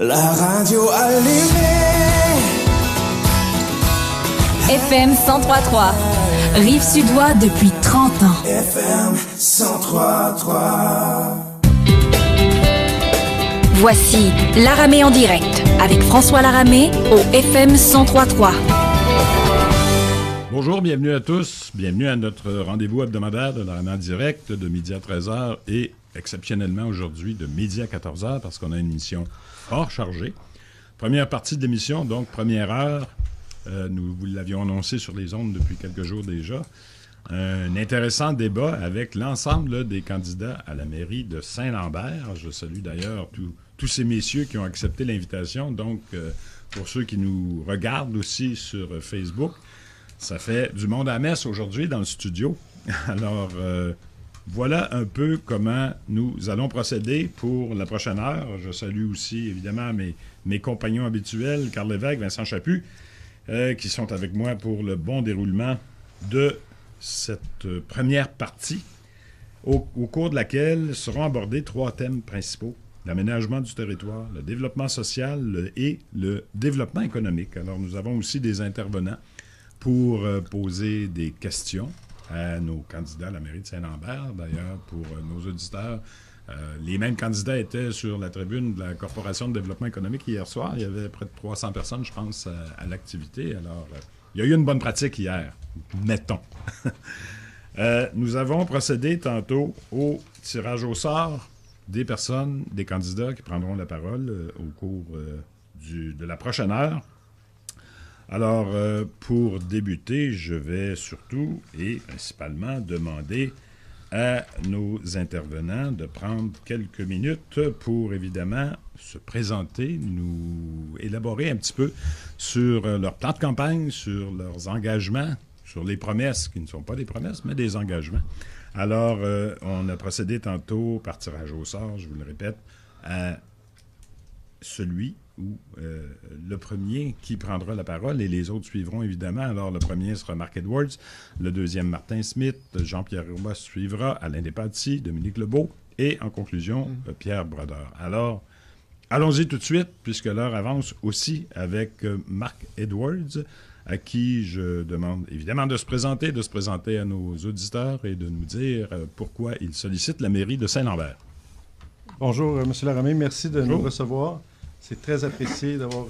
La radio allumée. FM 103.3, Rive-Sud-Ouest depuis 30 ans. FM 103.3. Voici Laramée en direct avec François Laramée au FM 103.3. Bonjour, bienvenue à tous. Bienvenue à notre rendez-vous hebdomadaire de Laramée en direct de midi à 13h et exceptionnellement aujourd'hui de midi à 14h parce qu'on a une émission fort chargée. Première partie de l'émission, donc première heure. Nous vous l'avions annoncé sur les ondes depuis quelques jours déjà. Un intéressant débat avec l'ensemble là, des candidats à la mairie de Saint-Lambert. Je salue d'ailleurs tous ces messieurs qui ont accepté l'invitation. Donc, pour ceux qui nous regardent aussi sur Facebook, ça fait du monde à la messe aujourd'hui dans le studio. Alors, voilà un peu comment nous allons procéder pour la prochaine heure. Je salue aussi, évidemment, mes compagnons habituels, Carl Lévesque, Vincent Chaput, qui sont avec moi pour le bon déroulement de cette première partie, au cours de laquelle seront abordés 3 thèmes principaux: l'aménagement du territoire, le développement social et le développement économique. Alors, nous avons aussi des intervenants pour poser des questions à nos candidats à la mairie de Saint-Lambert. D'ailleurs, pour nos auditeurs, les mêmes candidats étaient sur la tribune de la Corporation de développement économique hier soir. Il y avait près de 300 personnes, je pense, à l'activité. Alors, il y a eu une bonne pratique hier, mettons. Nous avons procédé tantôt au tirage au sort des personnes, des candidats qui prendront la parole au cours de la prochaine heure. Alors, pour débuter, je vais surtout et principalement demander à nos intervenants de prendre quelques minutes pour, évidemment, se présenter, nous élaborer un petit peu sur leur plan de campagne, sur leurs engagements, sur les promesses, qui ne sont pas des promesses, mais des engagements. Alors, on a procédé tantôt par tirage au sort, je vous le répète, à celui ou le premier qui prendra la parole et les autres suivront évidemment. Alors, le premier sera Mark Edwards, le deuxième Martin Smith, Jean-Pierre Roy suivra, Alain Despatie, Dominique Lebeau et en conclusion, Pierre Brodeur. Alors, allons-y tout de suite, puisque l'heure avance aussi avec Mark Edwards, à qui je demande évidemment de se présenter à nos auditeurs et de nous dire pourquoi il sollicite la mairie de Saint-Lambert. Bonjour, M. Laramée. Merci de nous recevoir. C'est très apprécié d'avoir...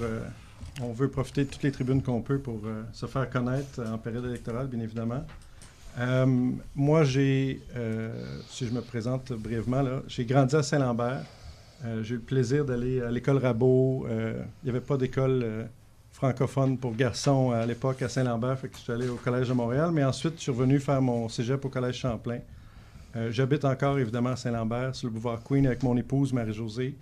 on veut profiter de toutes les tribunes qu'on peut pour se faire connaître en période électorale, bien évidemment. Moi, si je me présente brièvement, là, j'ai grandi à Saint-Lambert. J'ai eu le plaisir d'aller à l'école Rabot. Il n'y avait pas d'école francophone pour garçons à l'époque à Saint-Lambert, fait que je suis allé au Collège de Montréal. Mais ensuite, je suis revenu faire mon cégep au Collège Champlain. J'habite encore, évidemment, à Saint-Lambert, sur le boulevard Queen, avec mon épouse Marie-Josée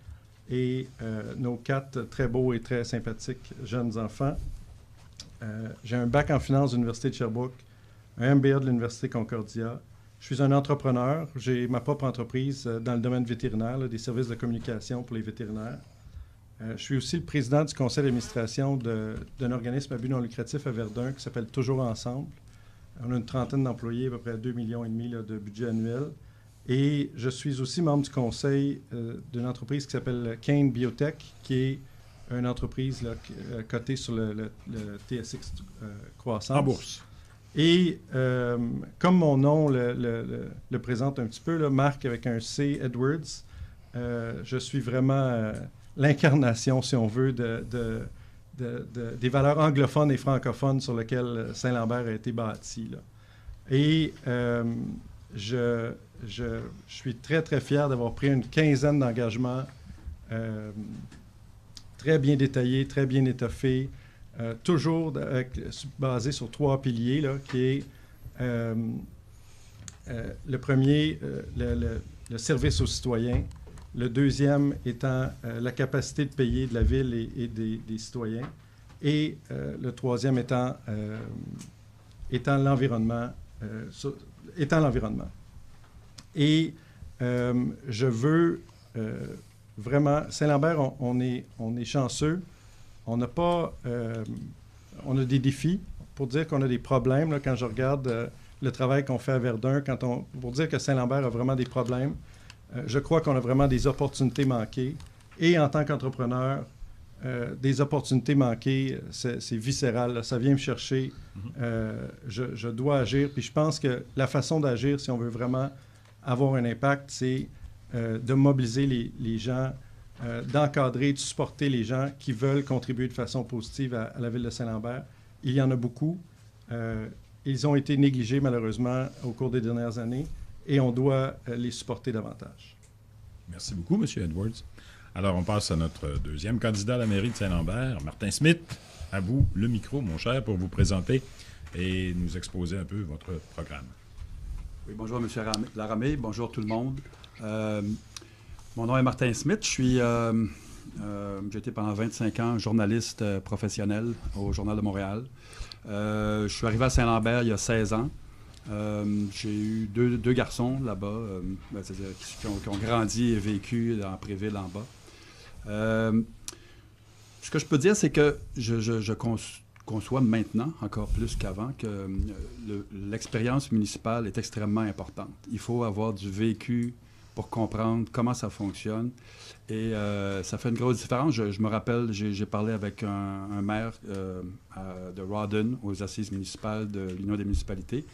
et nos 4 très beaux et très sympathiques jeunes enfants. J'ai un bac en finance de l'Université de Sherbrooke, un MBA de l'Université Concordia. Je suis un entrepreneur. J'ai ma propre entreprise dans le domaine vétérinaire, là, des services de communication pour les vétérinaires. Je suis aussi le président du conseil d'administration d'un organisme à but non lucratif à Verdun qui s'appelle Toujours Ensemble. On a une trentaine d'employés, à peu près 2,5 millions là, de budget annuel. Et je suis aussi membre du conseil d'une entreprise qui s'appelle Kane Biotech, qui est une entreprise là, cotée sur le TSX Croissance. En bourse. Et comme mon nom le présente un petit peu, là, Marc avec un C, Edwards, je suis vraiment l'incarnation, si on veut, des valeurs anglophones et francophones sur lesquelles Saint-Lambert a été bâti. Là. Et je suis très, très fier d'avoir pris une quinzaine d'engagements très bien détaillés, très bien étoffés, toujours basés sur 3 piliers, là, qui est le premier, le service aux citoyens, le deuxième étant la capacité de payer de la ville et des citoyens, et le troisième étant l'environnement. Et je veux vraiment... Saint-Lambert, on est chanceux. On a des défis. Pour dire qu'on a des problèmes, là, quand je regarde le travail qu'on fait à Verdun, pour dire que Saint-Lambert a vraiment des problèmes, je crois qu'on a vraiment des opportunités manquées. Et en tant qu'entrepreneur, des opportunités manquées, c'est viscéral. Là. Ça vient me chercher. Je dois agir. Puis je pense que la façon d'agir, si on veut vraiment avoir un impact, c'est de mobiliser les gens, d'encadrer, de supporter les gens qui veulent contribuer de façon positive à la ville de Saint-Lambert. Il y en a beaucoup. Ils ont été négligés, malheureusement, au cours des dernières années, et on doit les supporter davantage. Merci beaucoup, M. Edwards. Alors, on passe à notre deuxième candidat à la mairie de Saint-Lambert, Martin Smith. À vous le micro, mon cher, pour vous présenter et nous exposer un peu votre programme. Oui, bonjour, M. Laramé. Bonjour, tout le monde. Mon nom est Martin Smith. J'ai été pendant 25 ans journaliste professionnel au Journal de Montréal. Je suis arrivé à Saint-Lambert il y a 16 ans. J'ai eu deux garçons là-bas, c'est-à-dire qui ont grandi et vécu en Préville en bas. Ce que je peux dire, c'est que je conçois maintenant, encore plus qu'avant, que l'expérience municipale est extrêmement importante. Il faut avoir du vécu pour comprendre comment ça fonctionne. Et ça fait une grosse différence. Je me rappelle, j'ai parlé avec un maire de Rawdon, aux assises municipales de l'Union des municipalités,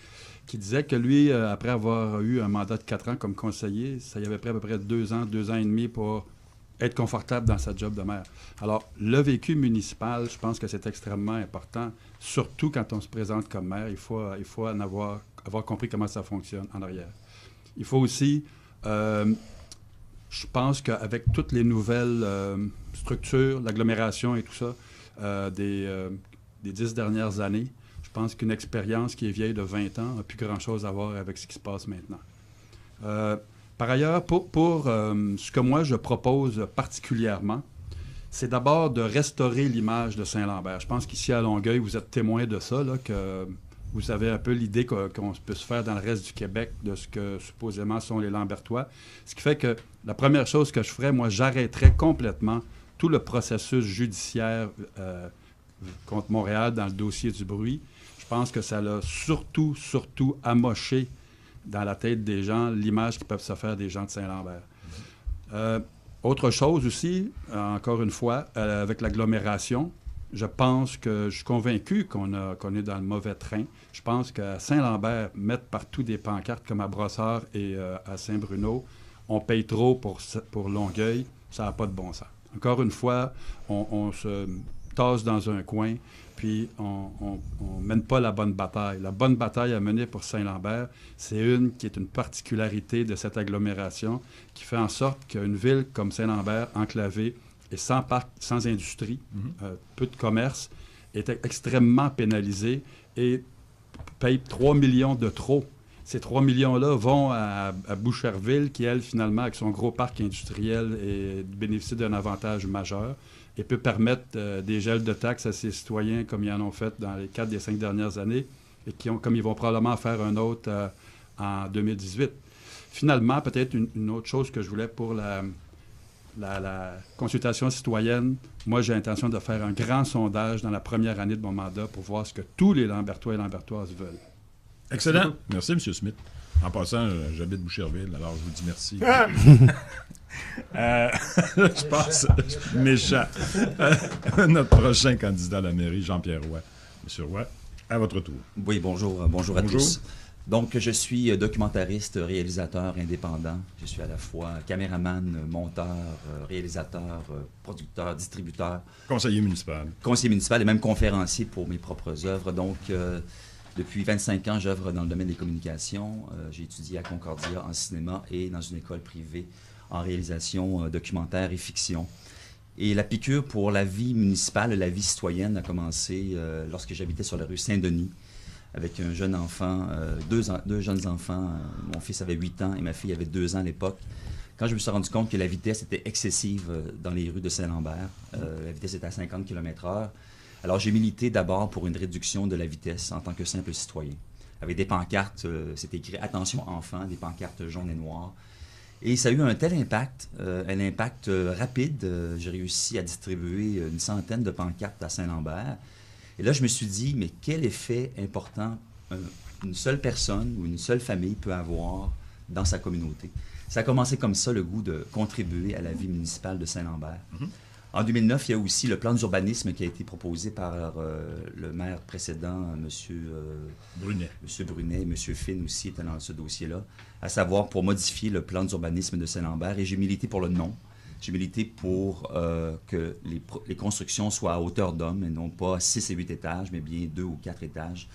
qui disait que lui, après avoir eu un mandat de 4 ans comme conseiller, ça y avait pris à peu près 2 ans et demi pour être confortable dans sa job de maire. Alors, le vécu municipal, je pense que c'est extrêmement important, surtout quand on se présente comme maire. Il faut en avoir compris comment ça fonctionne en arrière. Il faut aussi... je pense qu'avec toutes les nouvelles structures, l'agglomération et tout ça, des 10 dernières années, je pense qu'une expérience qui est vieille de 20 ans n'a plus grand-chose à voir avec ce qui se passe maintenant. Par ailleurs, pour ce que moi je propose particulièrement, c'est d'abord de restaurer l'image de Saint-Lambert. Je pense qu'ici à Longueuil, vous êtes témoin de ça, là, que vous avez un peu l'idée qu'on peut se faire dans le reste du Québec de ce que supposément sont les Lambertois. Ce qui fait que la première chose que je ferais, moi, j'arrêterais complètement tout le processus judiciaire contre Montréal dans le dossier du bruit. Je pense que ça l'a surtout amoché dans la tête des gens l'image qu'ils peuvent se faire des gens de Saint-Lambert. Autre chose aussi, encore une fois, avec l'agglomération, je pense que je suis convaincu qu'on est dans le mauvais train. Je pense qu'à Saint-Lambert, mettre partout des pancartes comme à Brossard et à Saint-Bruno, on paye trop pour Longueuil, ça n'a pas de bon sens. Encore une fois, on se tasse dans un coin, puis on ne mène pas la bonne bataille. La bonne bataille à mener pour Saint-Lambert, c'est une qui est une particularité de cette agglomération qui fait en sorte qu'une ville comme Saint-Lambert, enclavée, et sans parc, sans industrie, peu de commerce, est extrêmement pénalisée et paye 3 millions de trop. Ces 3 millions-là vont à Boucherville, qui, elle, finalement, avec son gros parc industriel, bénéficie d'un avantage majeur et peut permettre des gels de taxes à ses citoyens, comme ils en ont fait dans les 4 des 5 dernières années, et comme ils vont probablement faire un autre en 2018. Finalement, peut-être une autre chose que je voulais pour la consultation citoyenne, moi, j'ai l'intention de faire un grand sondage dans la première année de mon mandat pour voir ce que tous les Lambertois et Lambertoises veulent. Excellent. Merci, M. Smith. En passant, j'habite Boucherville, alors je vous dis merci. Je passe méchant. Notre prochain candidat à la mairie, Jean-Pierre Roy. M. Roy, à votre tour. Oui, bonjour à tous. Donc, je suis documentariste, réalisateur indépendant. Je suis à la fois caméraman, monteur, réalisateur, producteur, distributeur. Conseiller municipal. Conseiller municipal et même conférencier pour mes propres œuvres. Donc, depuis 25 ans, j'œuvre dans le domaine des communications. J'ai étudié à Concordia en cinéma et dans une école privée en réalisation documentaire et fiction. Et la piqûre pour la vie municipale, la vie citoyenne a commencé lorsque j'habitais sur la rue Saint-Denis, avec un jeune enfant, deux jeunes enfants. Mon fils avait 8 ans et ma fille avait 2 ans à l'époque. Quand je me suis rendu compte que la vitesse était excessive dans les rues de Saint-Lambert, la vitesse était à 50 km/h, alors j'ai milité d'abord pour une réduction de la vitesse en tant que simple citoyen. Avec des pancartes, c'était écrit « Attention enfants », des pancartes jaunes et noires. Et ça a eu un tel impact, un impact rapide. J'ai réussi à distribuer une centaine de pancartes à Saint-Lambert. Et là, je me suis dit, mais quel effet important une seule personne ou une seule famille peut avoir dans sa communauté. Ça a commencé comme ça, le goût de contribuer à la vie municipale de Saint-Lambert. En 2009, il y a aussi le plan d'urbanisme qui a été proposé par le maire précédent, M. Brunet. M. Brunet, M. Finn aussi étaient dans ce dossier-là, à savoir pour modifier le plan d'urbanisme de Saint-Lambert. Et j'ai milité pour le non. J'ai milité pour que les constructions soient à hauteur d'homme et non pas 6 et 8 étages, mais bien 2 ou 4 étages.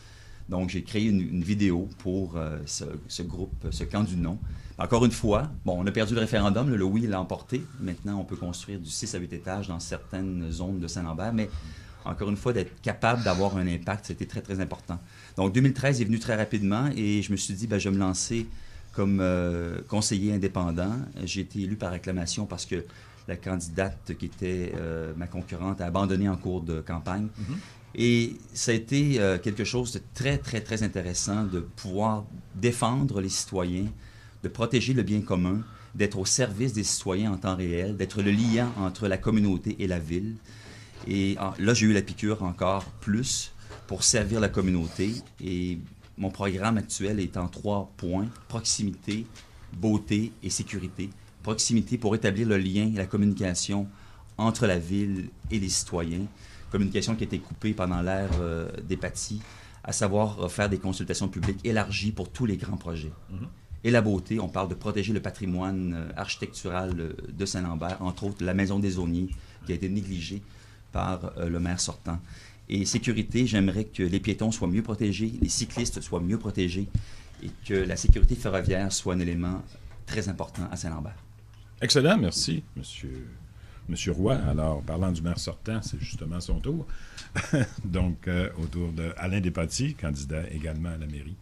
Donc, j'ai créé une vidéo pour ce groupe, ce camp du non. Encore une fois, on a perdu le référendum, le oui l'a emporté. Maintenant, on peut construire du 6 à 8 étages dans certaines zones de Saint-Lambert, mais encore une fois, d'être capable d'avoir un impact, c'était très, très important. Donc, 2013 est venu très rapidement et je me suis dit, je vais me lancer comme conseiller indépendant. J'ai été élu par acclamation parce que la candidate qui était ma concurrente a abandonné en cours de campagne. Mm-hmm. Et ça a été quelque chose de très, très, très intéressant de pouvoir défendre les citoyens, de protéger le bien commun, d'être au service des citoyens en temps réel, d'être le liant entre la communauté et la ville. Et là, j'ai eu la piqûre encore plus pour servir la communauté. Et mon programme actuel est en 3 points: proximité, beauté et sécurité. Proximité pour établir le lien et la communication entre la ville et les citoyens. Communication qui a été coupée pendant l'ère des PATI, à savoir faire des consultations publiques élargies pour tous les grands projets. Mm-hmm. Et la beauté, on parle de protéger le patrimoine architectural de Saint-Lambert, entre autres la Maison des Aulniers, qui a été négligée par le maire sortant. Et sécurité, j'aimerais que les piétons soient mieux protégés, les cyclistes soient mieux protégés et que la sécurité ferroviaire soit un élément très important à Saint-Lambert. Excellent, merci, Monsieur Roy. Alors, parlant du maire sortant, c'est justement son tour. Donc, autour d'Alain Despatie, candidat également à la mairie,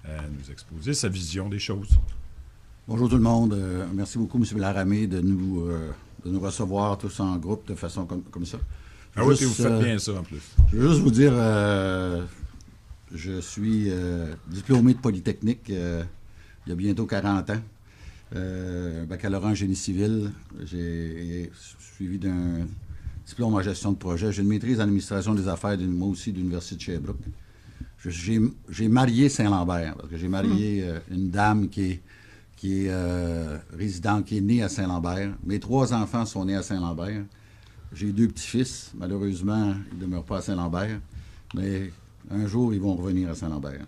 nous exposer sa vision des choses. Bonjour tout le monde. Merci beaucoup, M. Laramé, de nous recevoir tous en groupe de façon comme ça. Oui, puis vous faites bien ça en plus. Je veux juste vous dire, je suis diplômé de Polytechnique il y a bientôt 40 ans. Baccalauréat en génie civil. J'ai suivi d'un diplôme en gestion de projet. J'ai une maîtrise en administration des affaires, moi aussi, de l'Université de Sherbrooke. J'ai marié Saint-Lambert, parce que j'ai marié une dame qui est résidente, qui est née à Saint-Lambert. Mes 3 enfants sont nés à Saint-Lambert. J'ai 2 petits-fils. Malheureusement, ils ne demeurent pas à Saint-Lambert. Mais un jour, ils vont revenir à Saint-Lambert.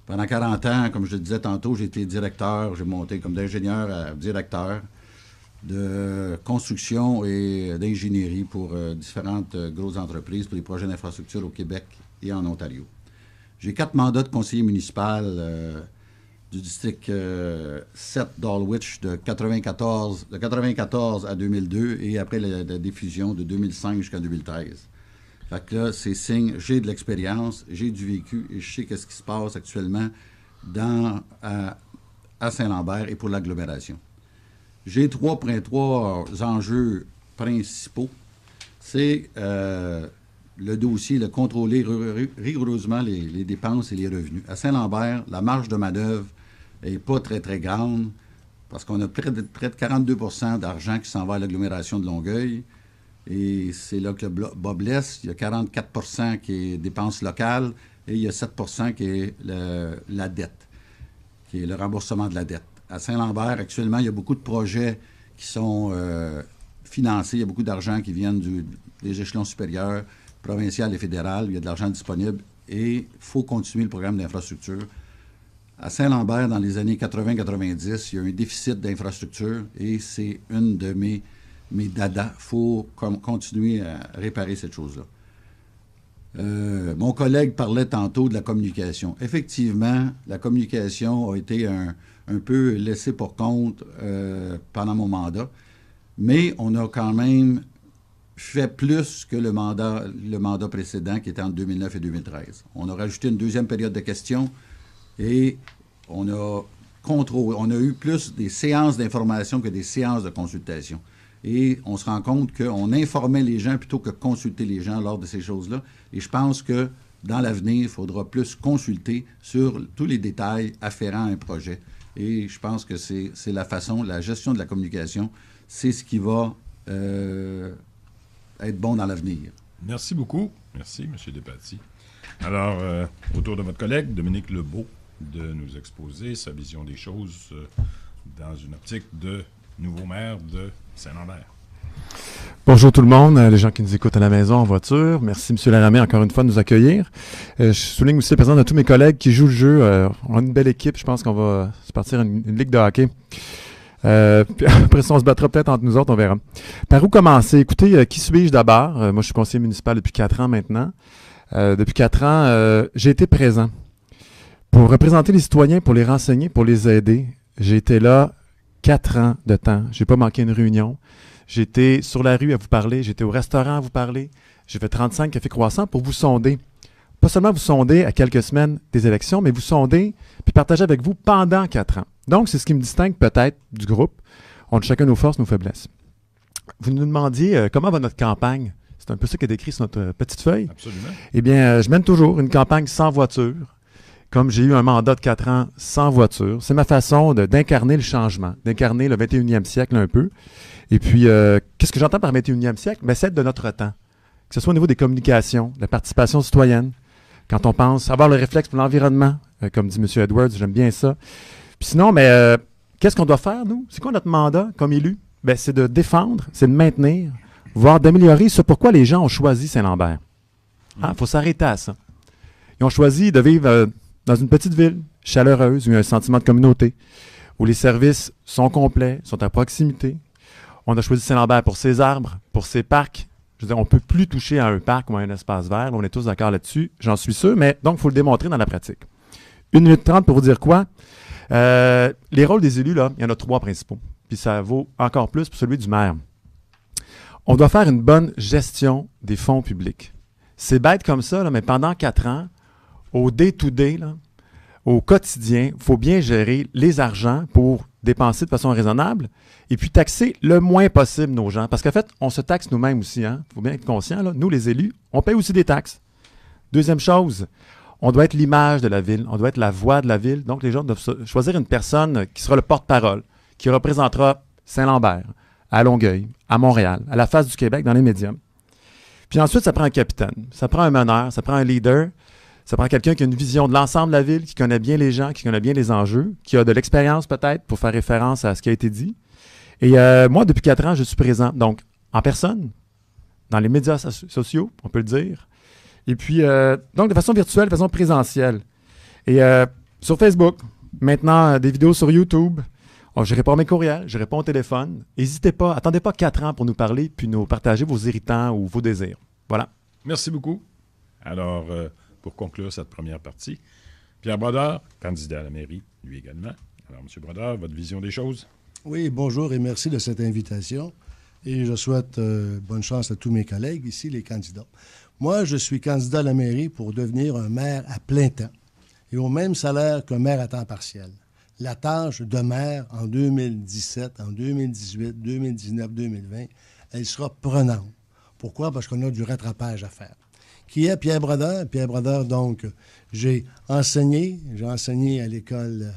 Pendant 40 ans, comme je le disais tantôt, j'ai été directeur, j'ai monté comme d'ingénieur à directeur de construction et d'ingénierie pour différentes grosses entreprises, pour les projets d'infrastructure au Québec et en Ontario. J'ai 4 mandats de conseiller municipal du district 7 d'Alwich de 1994 à 2002 et après la diffusion de 2005 jusqu'à 2013. Fait que là, c'est signe, j'ai de l'expérience, j'ai du vécu et je sais qu'est-ce qui se passe actuellement à Saint-Lambert et pour l'agglomération. J'ai 3 enjeux principaux. C'est le dossier, de contrôler rigoureusement les dépenses et les revenus. À Saint-Lambert, la marge de manœuvre n'est pas très, très grande parce qu'on a près de 42 % d'argent qui s'en va à l'agglomération de Longueuil. Et c'est là que le bas blesse. Il y a 44 % qui est dépenses locales et il y a 7 % qui est la dette, qui est le remboursement de la dette. À Saint-Lambert, actuellement, il y a beaucoup de projets qui sont financés. Il y a beaucoup d'argent qui vient des échelons supérieurs, provincial et fédéral. Il y a de l'argent disponible et il faut continuer le programme d'infrastructure. À Saint-Lambert, dans les années 80-90, il y a un déficit d'infrastructure et c'est une de mes dadas. Il faut continuer à réparer cette chose-là. Mon collègue parlait tantôt de la communication. Effectivement, la communication a été un peu laissée pour compte pendant mon mandat, mais on a quand même fait plus que le mandat précédent qui était en 2009 et 2013. On a rajouté une 2e période de questions et on a eu plus des séances d'information que des séances de consultation. Et on se rend compte qu'on informait les gens plutôt que consulter les gens lors de ces choses-là. Et je pense que dans l'avenir, il faudra plus consulter sur tous les détails afférents à un projet. Et je pense que c'est la gestion de la communication, c'est ce qui va être bon dans l'avenir. Merci beaucoup. Merci, M. Despatie. Alors, autour de votre collègue, Dominique Lebeau, de nous exposer sa vision des choses dans une optique de nouveau maire de Saint-Lambert. Bonjour tout le monde, les gens qui nous écoutent à la maison, en voiture. Merci M. Laramé encore une fois de nous accueillir. Je souligne aussi le présence de tous mes collègues qui jouent le jeu. On a une belle équipe, je pense qu'on va se partir une ligue de hockey. Puis après ça, on se battra peut-être entre nous autres, on verra. Par où commencer? Écoutez, qui suis-je d'abord? Moi, je suis conseiller municipal depuis 4 ans maintenant. Depuis 4 ans, j'ai été présent pour représenter les citoyens, pour les renseigner, pour les aider. J'ai été là 4 ans de temps. J'ai pas manqué une réunion. J'étais sur la rue à vous parler, j'étais au restaurant à vous parler, j'ai fait 35 cafés croissants pour vous sonder. Pas seulement vous sonder à quelques semaines des élections, mais vous sonder puis partager avec vous pendant 4 ans. Donc, c'est ce qui me distingue peut-être du groupe. On a chacun nos forces, nos faiblesses. Vous nous demandiez comment va notre campagne. C'est un peu ça qui est décrit sur notre petite feuille. Absolument. Eh bien, je mène toujours une campagne sans voiture. Comme j'ai eu un mandat de 4 ans sans voiture, c'est ma façon d'incarner le changement, d'incarner le 21e siècle un peu. Et puis, qu'est-ce que j'entends par 21e siècle? Ben, c'est de notre temps. Que ce soit au niveau des communications, de la participation citoyenne, quand on pense avoir le réflexe pour l'environnement, comme dit M. Edwards, j'aime bien ça. Puis sinon, qu'est-ce qu'on doit faire, nous? C'est quoi notre mandat comme élu? Ben, c'est de défendre, c'est de maintenir, voire d'améliorer ce pourquoi les gens ont choisi Saint-Lambert. Il faut s'arrêter à ça. Ils ont choisi de vivre dans une petite ville chaleureuse, où il y a un sentiment de communauté, où les services sont complets, sont à proximité. On a choisi Saint-Lambert pour ses arbres, pour ses parcs. Je veux dire, on ne peut plus toucher à un parc ou à un espace vert. On est tous d'accord là-dessus, j'en suis sûr, mais donc, il faut le démontrer dans la pratique. 1 minute 30 pour vous dire quoi? Les rôles des élus, là, il y en a 3 principaux. Puis ça vaut encore plus pour celui du maire. On doit faire une bonne gestion des fonds publics. C'est bête comme ça, là, mais pendant 4 ans, au day-to-day, là, au quotidien, il faut bien gérer les argents pour dépenser de façon raisonnable et puis taxer le moins possible nos gens. Parce qu'en fait, on se taxe nous-mêmes aussi. Il faut bien être conscient. Là. Nous, les élus, on paye aussi des taxes. Deuxième chose, on doit être l'image de la ville. On doit être la voix de la ville. Donc, les gens doivent choisir une personne qui sera le porte-parole, qui représentera Saint-Lambert, à Longueuil, à Montréal, à la face du Québec, dans les médias. Puis ensuite, ça prend un capitaine, ça prend un meneur, ça prend un leader. Ça prend quelqu'un qui a une vision de l'ensemble de la ville, qui connaît bien les gens, qui connaît bien les enjeux, qui a de l'expérience peut-être pour faire référence à ce qui a été dit. Et moi, depuis 4 ans, je suis présent, donc en personne, dans les médias sociaux, on peut le dire. Et puis, donc de façon virtuelle, de façon présentielle. Et sur Facebook, maintenant, des vidéos sur YouTube. Je réponds à mes courriels, je réponds au téléphone. N'hésitez pas, attendez pas 4 ans pour nous parler puis nous partager vos irritants ou vos désirs. Voilà. Merci beaucoup. Alors, pour conclure cette première partie, Pierre Brodeur, candidat à la mairie, lui également. Alors, M. Brodeur, votre vision des choses? Oui, bonjour et merci de cette invitation. Et je souhaite bonne chance à tous mes collègues ici, les candidats. Moi, je suis candidat à la mairie pour devenir un maire à plein temps et au même salaire qu'un maire à temps partiel. La tâche de maire en 2017, en 2018, 2019, 2020, elle sera prenante. Pourquoi? Parce qu'on a du rattrapage à faire. Qui est Pierre Brodeur? Pierre Brodeur, donc, j'ai enseigné à l'école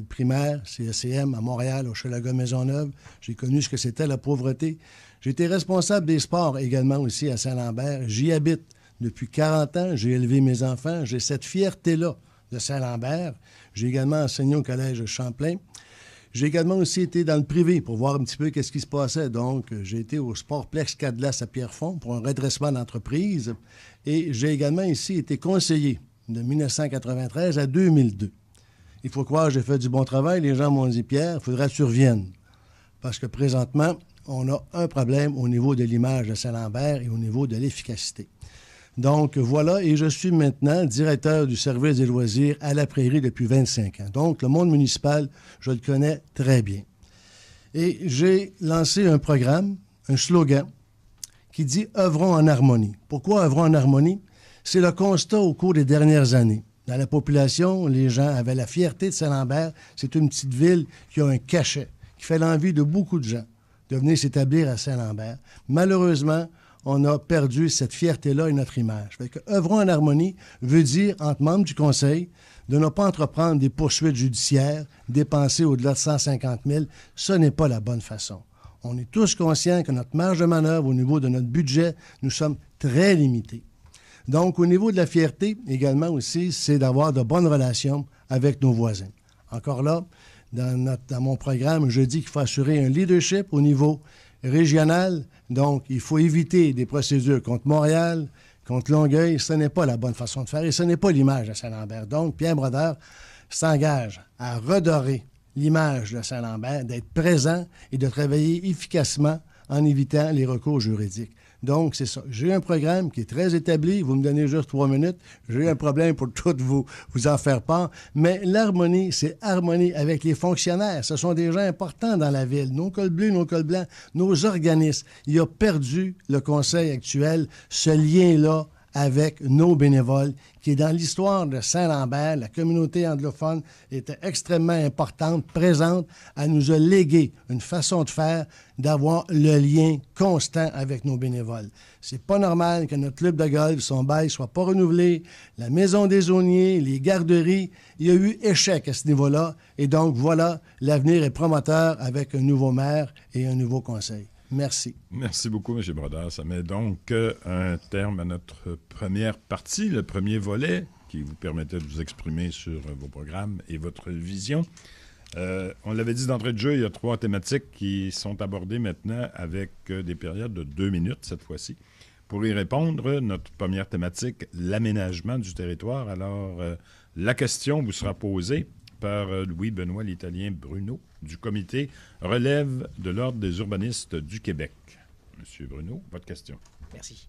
primaire, CECM, à Montréal, au Hochelaga-Maisonneuve. J'ai connu ce que c'était la pauvreté. J'ai été responsable des sports également aussi à Saint-Lambert. J'y habite depuis 40 ans. J'ai élevé mes enfants. J'ai cette fierté-là de Saint-Lambert. J'ai également enseigné au collège Champlain. J'ai également aussi été dans le privé pour voir un petit peu qu'est-ce qui se passait. Donc, j'ai été au Sportplex Cadlas à Pierrefonds pour un redressement d'entreprise. Et j'ai également ici été conseiller de 1993 à 2002. Il faut croire que j'ai fait du bon travail. Les gens m'ont dit, Pierre, il faudra que tu reviennes. Parce que présentement, on a un problème au niveau de l'image de Saint-Lambert et au niveau de l'efficacité. Donc, voilà, et je suis maintenant directeur du service des loisirs à la Prairie depuis 25 ans. Donc, le monde municipal, je le connais très bien. Et j'ai lancé un programme, un slogan, qui dit « œuvrons en harmonie ». Pourquoi œuvrons en harmonie? C'est le constat au cours des dernières années. Dans la population, les gens avaient la fierté de Saint-Lambert. C'est une petite ville qui a un cachet, qui fait l'envie de beaucoup de gens de venir s'établir à Saint-Lambert. Malheureusement, on a perdu cette fierté-là et notre image. Fait que œuvrons en harmonie veut dire, entre membres du conseil, de ne pas entreprendre des poursuites judiciaires, dépenser au-delà de 150 000. Ce n'est pas la bonne façon. On est tous conscients que notre marge de manœuvre au niveau de notre budget, nous sommes très limités. Donc, au niveau de la fierté, également aussi, c'est d'avoir de bonnes relations avec nos voisins. Encore là, dans mon programme, je dis qu'il faut assurer un leadership au niveau régional. Donc, il faut éviter des procédures contre Montréal, contre Longueuil. Ce n'est pas la bonne façon de faire et ce n'est pas l'image de Saint-Lambert. Donc, Pierre Brodeur s'engage à redorer l'image de Saint-Lambert, d'être présent et de travailler efficacement en évitant les recours juridiques. Donc, c'est ça. J'ai un programme qui est très établi. Vous me donnez juste 3 minutes. J'ai un problème pour tout vous en faire part. Mais l'harmonie, c'est harmonie avec les fonctionnaires. Ce sont des gens importants dans la ville. Nos cols bleus, nos cols blancs, nos organismes. Il a perdu, le conseil actuel, ce lien-là avec nos bénévoles, qui est dans l'histoire de Saint-Lambert. La communauté anglophone était extrêmement importante, présente. Elle nous a légué une façon de faire, d'avoir le lien constant avec nos bénévoles. C'est pas normal que notre club de golf, son bail, soit pas renouvelé. La maison des auniers, les garderies, il y a eu échec à ce niveau-là. Et donc, voilà, l'avenir est promoteur avec un nouveau maire et un nouveau conseil. Merci. Merci beaucoup, M. Brodeur. Ça met donc un terme à notre première partie, le premier volet, qui vous permettait de vous exprimer sur vos programmes et votre vision. On l'avait dit d'entrée de jeu, il y a 3 thématiques qui sont abordées maintenant avec des périodes de 2 minutes cette fois-ci. Pour y répondre, notre première thématique, l'aménagement du territoire. Alors, la question vous sera posée par Louis-Benoît l'Italien Bruno du comité relève de l'Ordre des urbanistes du Québec. Monsieur Bruno, votre question. Merci.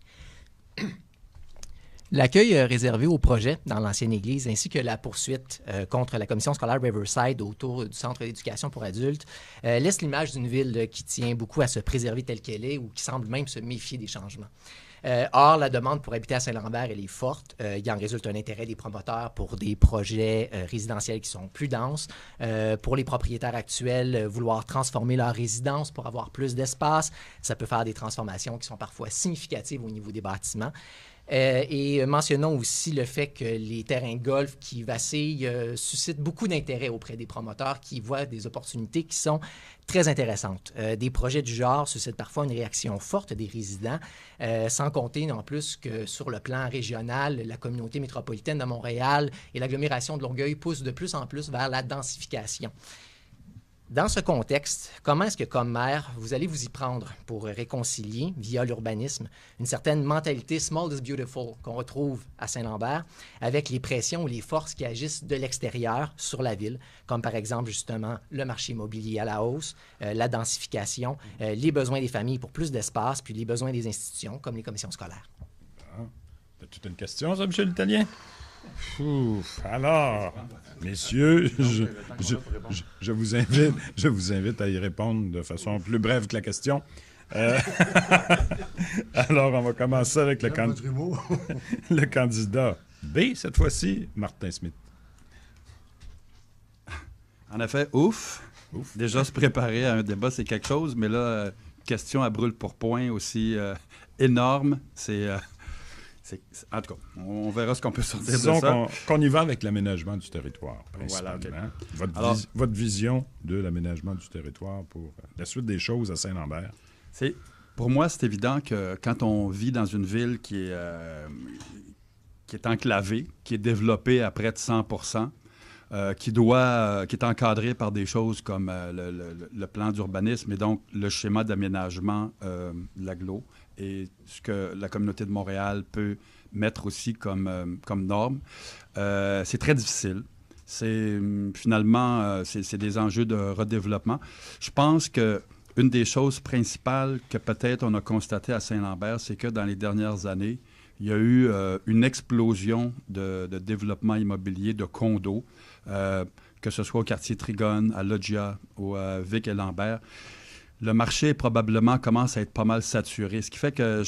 L'accueil réservé au projet dans l'ancienne église ainsi que la poursuite contre la commission scolaire Riverside autour du centre d'éducation pour adultes laisse l'image d'une ville qui tient beaucoup à se préserver telle qu'elle est ou qui semble même se méfier des changements. Or, la demande pour habiter à Saint-Lambert, elle est forte. Il en résulte un intérêt des promoteurs pour des projets résidentiels qui sont plus denses. Pour les propriétaires actuels, vouloir transformer leur résidence pour avoir plus d'espace, ça peut faire des transformations qui sont parfois significatives au niveau des bâtiments. Et mentionnons aussi le fait que les terrains de golf qui vacillent suscitent beaucoup d'intérêt auprès des promoteurs qui voient des opportunités qui sont très intéressantes. Des projets du genre suscitent parfois une réaction forte des résidents, sans compter non plus que sur le plan régional, la communauté métropolitaine de Montréal et l'agglomération de Longueuil poussent de plus en plus vers la densification. Dans ce contexte, comment est-ce que, comme maire, vous allez vous y prendre pour réconcilier, via l'urbanisme, une certaine mentalité « small is beautiful » qu'on retrouve à Saint-Lambert, avec les pressions ou les forces qui agissent de l'extérieur sur la ville, comme par exemple, justement, le marché immobilier à la hausse, la densification, les besoins des familles pour plus d'espace, puis les besoins des institutions, comme les commissions scolaires. Ah, c'est toute une question, ça, M. l'Italien? Alors, messieurs, je vous invite à y répondre de façon plus brève que la question. Alors, on va commencer avec le candidat B, cette fois-ci, Martin Smith. En effet, ouf. Déjà, se préparer à un débat, c'est quelque chose, mais là, question à brûle pour point aussi énorme, en tout cas, on verra ce qu'on peut sortir de ça. Disons qu'on y va avec l'aménagement du territoire, principalement. Voilà, okay. Votre vision de l'aménagement du territoire pour la suite des choses à Saint-Lambert. Pour moi, c'est évident que quand on vit dans une ville qui est enclavée, qui est développée à près de 100%, qui est encadrée par des choses comme le plan d'urbanisme et donc le schéma d'aménagement de l'agglo, et ce que la communauté de Montréal peut mettre aussi comme norme. C'est très difficile. Finalement, c'est des enjeux de redéveloppement. Je pense qu'une des choses principales que peut-être on a constaté à Saint-Lambert, c'est que dans les dernières années, il y a eu une explosion de développement immobilier, de condos, que ce soit au quartier Trigone, à Loggia ou à Vic et Lambert. Le marché, probablement, commence à être pas mal saturé. Ce qui fait que,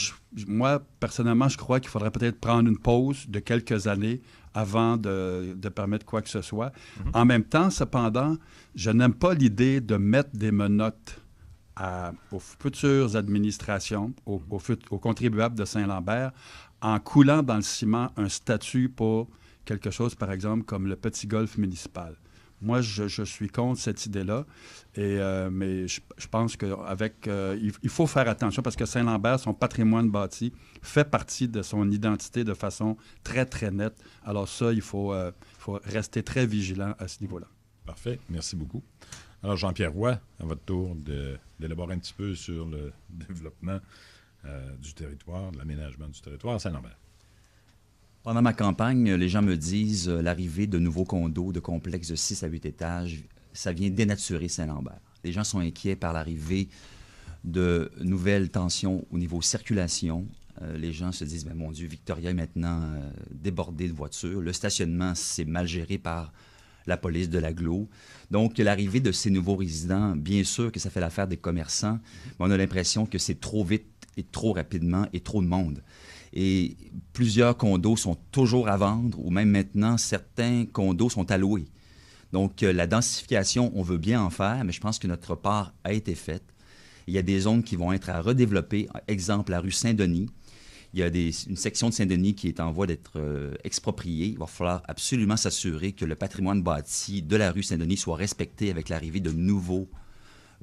moi, personnellement, je crois qu'il faudrait peut-être prendre une pause de quelques années avant de permettre quoi que ce soit. Mm-hmm. En même temps, cependant, je n'aime pas l'idée de mettre des menottes aux futures administrations, aux contribuables de Saint-Lambert, en coulant dans le ciment un statut pour quelque chose, par exemple, comme le petit golf municipal. Moi, je suis contre cette idée-là, mais je pense qu'il faut faire attention parce que Saint-Lambert, son patrimoine bâti, fait partie de son identité de façon très, très nette. Alors ça, il faut rester très vigilant à ce niveau-là. Parfait. Merci beaucoup. Alors, Jean-Pierre Roy, à votre tour d'élaborer un petit peu sur le développement du territoire, de l'aménagement du territoire à Saint-Lambert. Pendant ma campagne, les gens me disent l'arrivée de nouveaux condos, de complexes de 6 à 8 étages, ça vient dénaturer Saint-Lambert. Les gens sont inquiets par l'arrivée de nouvelles tensions au niveau circulation. Les gens se disent, mon Dieu, Victoria est maintenant débordée de voitures. Le stationnement, c'est mal géré par la police de l'agglo. Donc, l'arrivée de ces nouveaux résidents, bien sûr que ça fait l'affaire des commerçants, mais on a l'impression que c'est trop vite et trop rapidement et trop de monde. Et plusieurs condos sont toujours à vendre, ou même maintenant, certains condos sont à louer. Donc, la densification, on veut bien en faire, mais je pense que notre part a été faite. Il y a des zones qui vont être à redévelopper. Exemple, la rue Saint-Denis. Il y a une section de Saint-Denis qui est en voie d'être expropriée. Il va falloir absolument s'assurer que le patrimoine bâti de la rue Saint-Denis soit respecté avec l'arrivée de nouveaux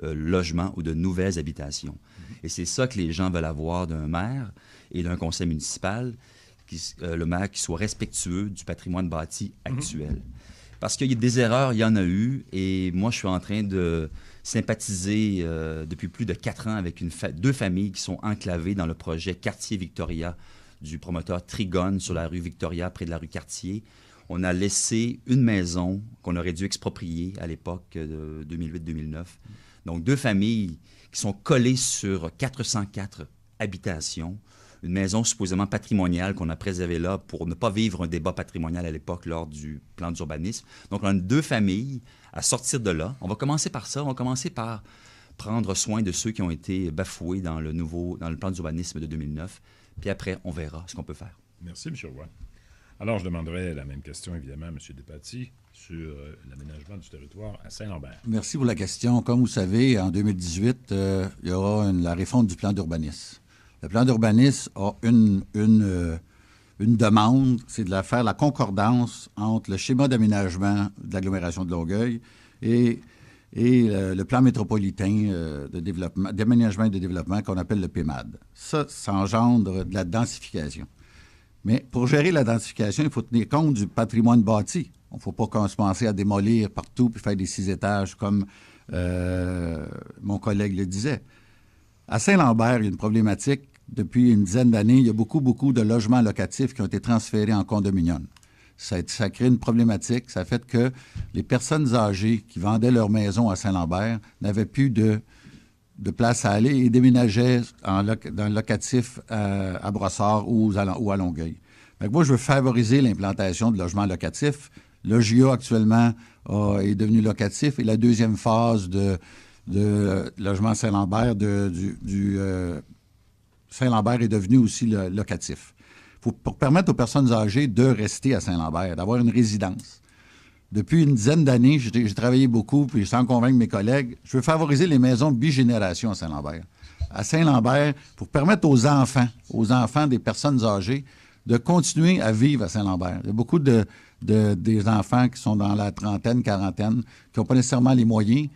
logements ou de nouvelles habitations. Et c'est ça que les gens veulent avoir d'un maire et d'un conseil municipal, le maire qui soit respectueux du patrimoine bâti actuel. Parce qu'il y a des erreurs, il y en a eu, et moi, je suis en train de sympathiser depuis plus de 4 ans avec deux familles qui sont enclavées dans le projet Quartier Victoria du promoteur Trigone sur la rue Victoria, près de la rue Cartier. On a laissé une maison qu'on aurait dû exproprier à l'époque de 2008-2009. Donc, 2 familles qui sont collées sur 404 habitations. Une maison supposément patrimoniale qu'on a préservée là pour ne pas vivre un débat patrimonial à l'époque lors du plan d'urbanisme. Donc, on a 2 familles à sortir de là. On va commencer par ça. On va commencer par prendre soin de ceux qui ont été bafoués dans le plan d'urbanisme de 2009. Puis après, on verra ce qu'on peut faire. Merci, M. Roy. Alors, je demanderai la même question, évidemment, à M. Despatie, sur l'aménagement du territoire à Saint-Lambert. Merci pour la question. Comme vous savez, en 2018, il y aura la réforme du plan d'urbanisme. Le plan d'urbanisme a une demande, c'est de faire la concordance entre le schéma d'aménagement de l'agglomération de Longueuil et le plan métropolitain d'aménagement et de développement qu'on appelle le PMAD. Ça engendre de la densification. Mais pour gérer la densification, il faut tenir compte du patrimoine bâti. Il ne faut pas qu'on se pense à démolir partout puis faire des 6 étages comme mon collègue le disait. À Saint-Lambert, il y a une problématique. Depuis une dizaine d'années, il y a beaucoup de logements locatifs qui ont été transférés en condominium. Ça crée une problématique. Ça fait que les personnes âgées qui vendaient leur maison à Saint-Lambert n'avaient plus de place à aller et déménageaient dans le locatif à Brossard ou à Longueuil. Donc moi, je veux favoriser l'implantation de logements locatifs. Le GIA, actuellement, est devenu locatif et la deuxième phase de logement Saint-Lambert Saint-Lambert est devenu aussi locatif. Pour permettre aux personnes âgées de rester à Saint-Lambert, d'avoir une résidence. Depuis une dizaine d'années, j'ai travaillé beaucoup, puis sans convaincre mes collègues, je veux favoriser les maisons bigénération à Saint-Lambert. À Saint-Lambert, pour permettre aux enfants des personnes âgées, de continuer à vivre à Saint-Lambert. Il y a beaucoup des enfants qui sont dans la trentaine, quarantaine, qui n'ont pas nécessairement les moyens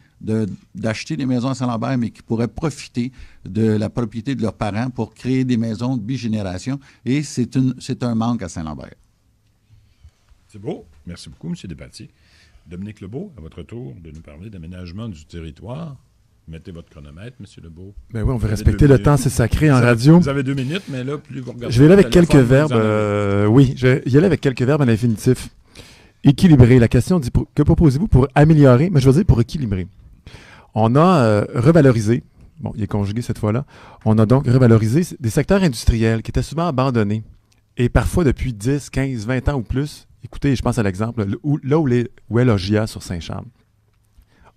d'acheter des maisons à Saint-Lambert, mais qui pourraient profiter de la propriété de leurs parents pour créer des maisons de bigénération. Et c'est un manque à Saint-Lambert. C'est beau. Merci beaucoup, M. Despatie. Dominique Lebeau, à votre tour de nous parler d'aménagement du territoire. Mettez votre chronomètre, M. Lebeau. Ben oui, on veut respecter le temps, c'est sacré en radio. Vous avez 2 minutes, mais là, plus vous regardez... Je vais aller avec quelques verbes. Oui, je vais y aller avec quelques verbes à l'infinitif. Équilibrer. La question dit, que proposez-vous pour améliorer? Mais je veux dire pour équilibrer. On a revalorisé, bon, il est conjugué cette fois-là, on a donc revalorisé des secteurs industriels qui étaient souvent abandonnés. Et parfois depuis 10, 15, 20 ans ou plus, écoutez, je pense à l'exemple, là où est Logia sur Saint-Charles.